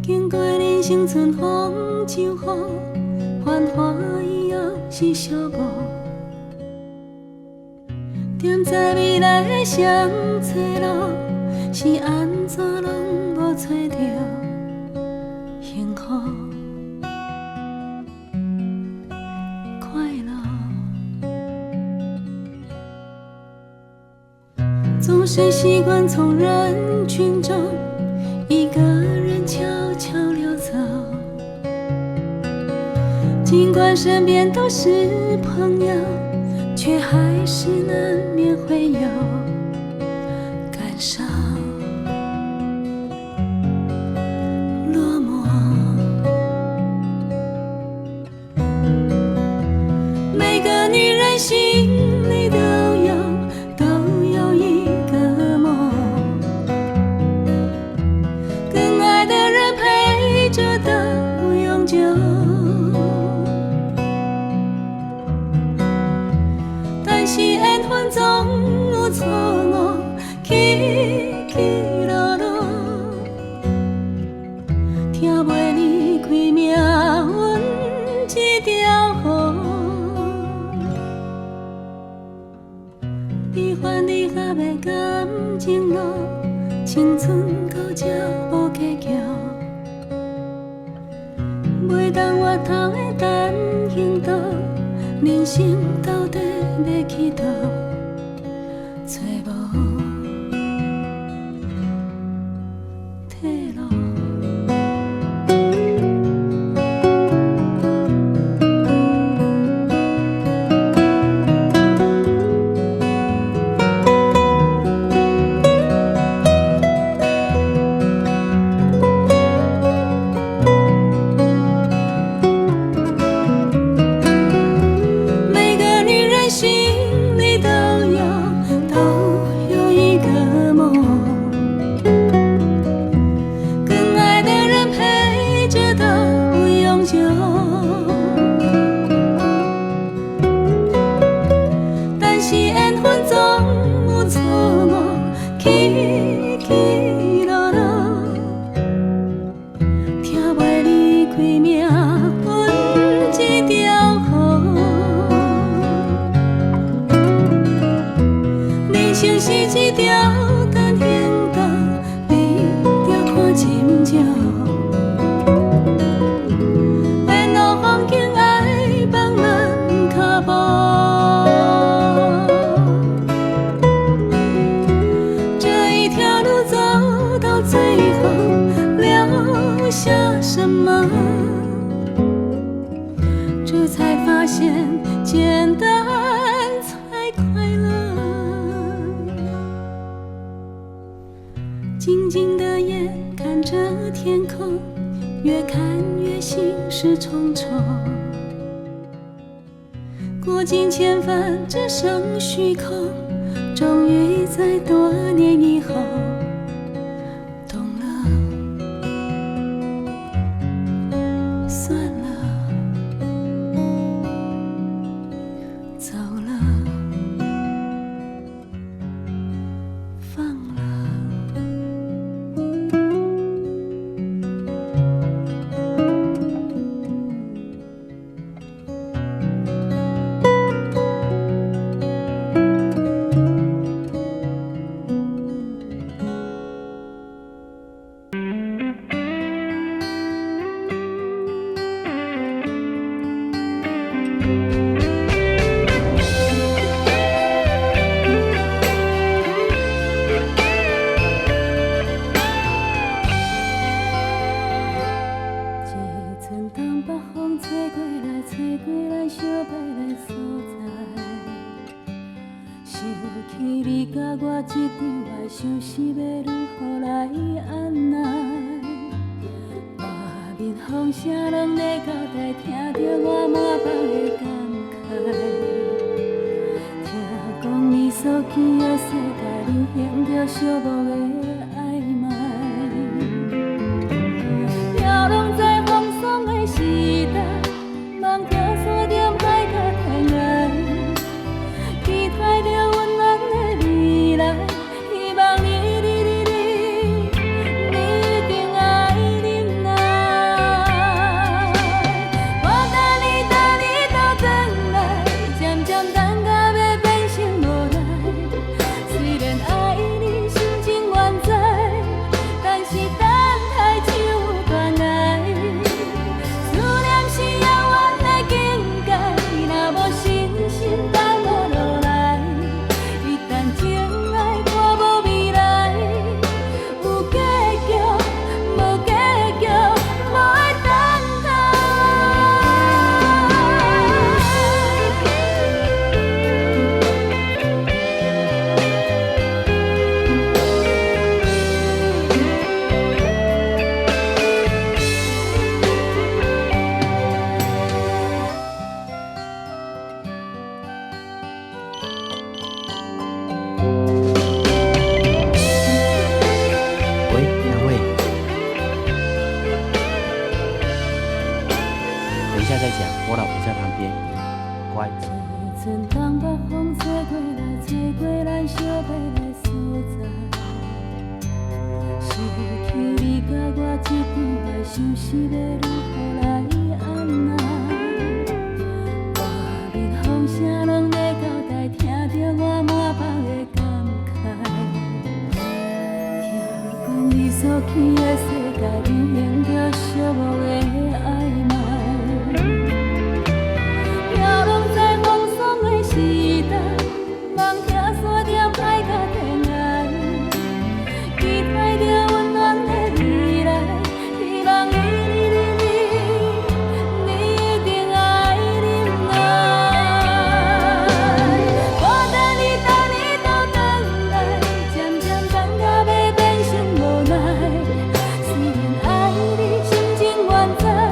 经过人生春风秋雨，繁华以后是小雾。踮在未来的双岔路，是安怎拢无找着幸福快乐。总是习惯从人群中一个人悄悄溜走，尽管身边都是朋友，却还是难免会有感伤落寞。每个女人心里都有一个梦，更爱的人陪着到永久。但是缘分总有错误，起起落落，听袂离开命运这条河。悲欢离合的感情路，青春到这无结局。袂当回头的单行道，人生到底要去倒？找无退路。每个女人心里都有一个梦，更爱的人陪着到永久。但是缘分总有错误，起起落落，听袂离开命运这条河。人生是一条单行道，你着看清楚。沿路风景爱放慢脚步，这一条路走到最后，留下什么？这才发现简单才快乐。静静的眼看着天空，越看越心事重重。过尽千帆，只剩虚空。终于在多年以后懂了，算了，走了，放了。虽然爱你心情原在。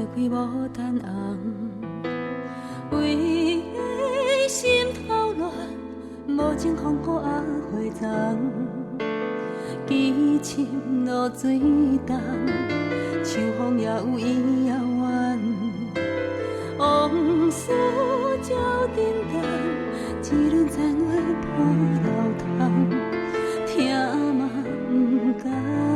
开无等红，为心头乱，无情风雨压花丛，痴情落水重，秋风也有伊遥远，往事照沉重，一轮残月破楼窗，听嘛不甘放。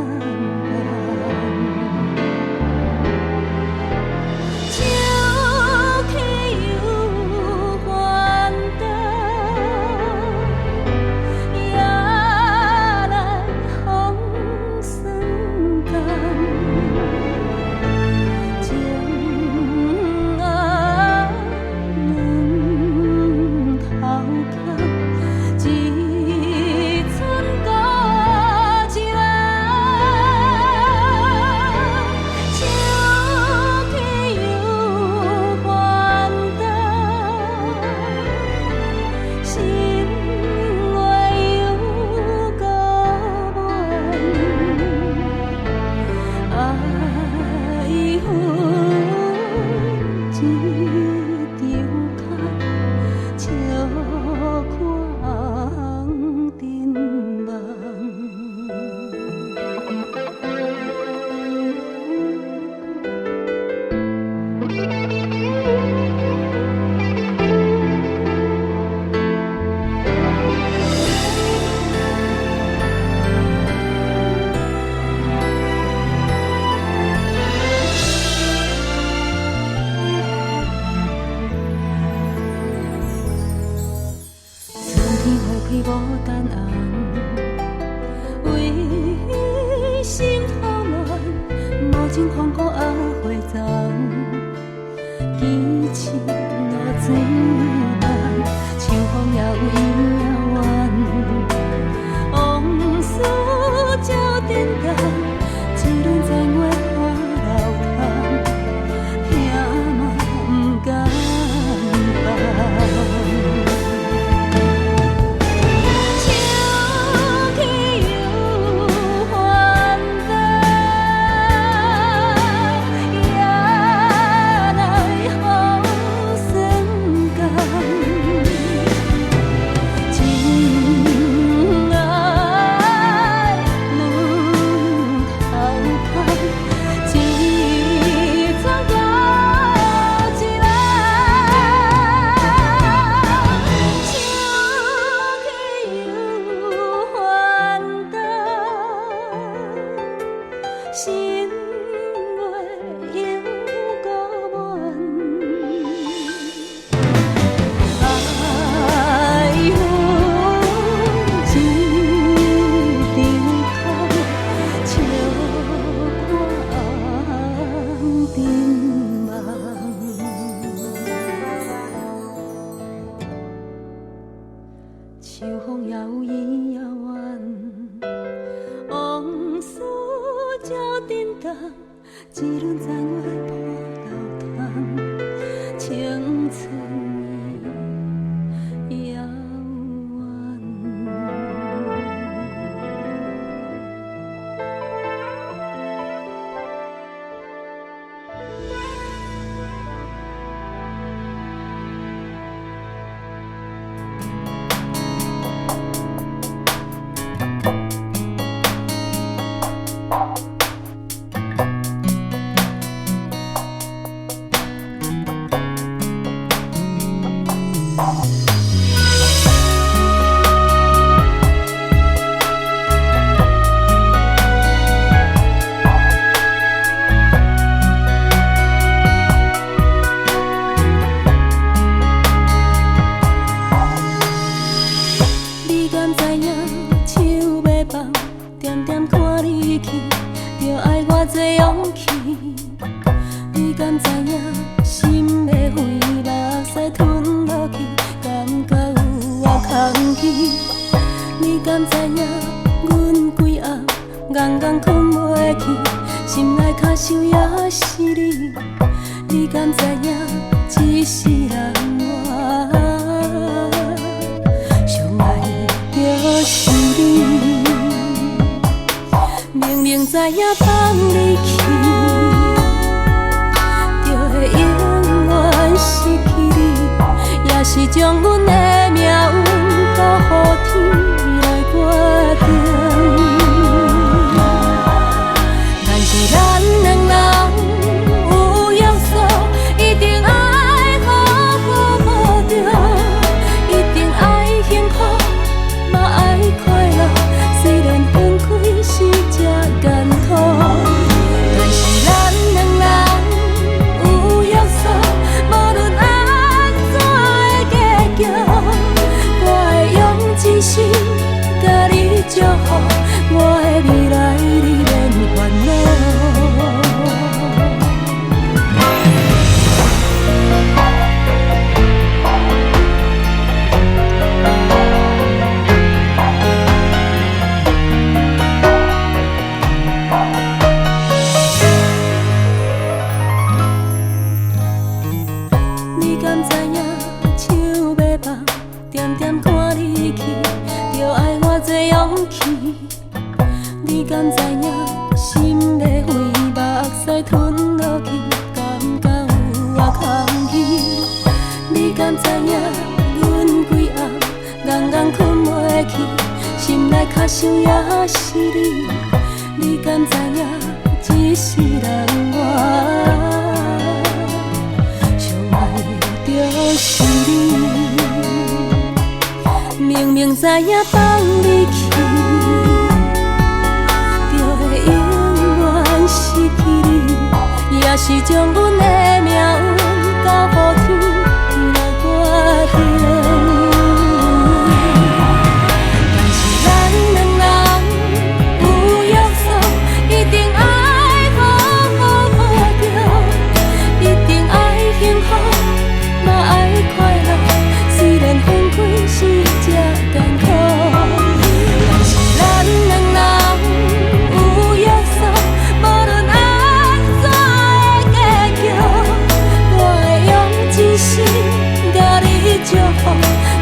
明明知影放你去，将阮的命运交予天来决定。但是咱两人有约束，一定爱好好保重，一定爱幸福，嘛爱快乐。虽然分开是这艰苦，但是咱两人有约束，无论安怎的结局，我会用一生甲你祝福，我的未来你免烦恼。你敢知影手要放，点点看你去，着爱偌济勇气。你敢知影心要飞，目屎吞落去，敢有我空虚？你敢知影阮规暗，硬硬困袂去，心内较想也是你。你敢知影一世人我？就是你，明明知影放你去，就会永远失去你，也是将阮的命运交予天来决定。但是咱两人有约束，一定爱好好保重，一定爱幸福。嘛爱快乐，虽然分开是这艰苦，但是咱两人有约束，无论安怎的结局，我会用一生甲你祝福，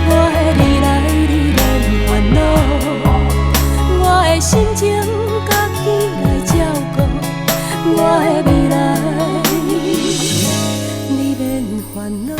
我的未来你免烦恼，我的心情家己来照顾，我的未来你免烦恼。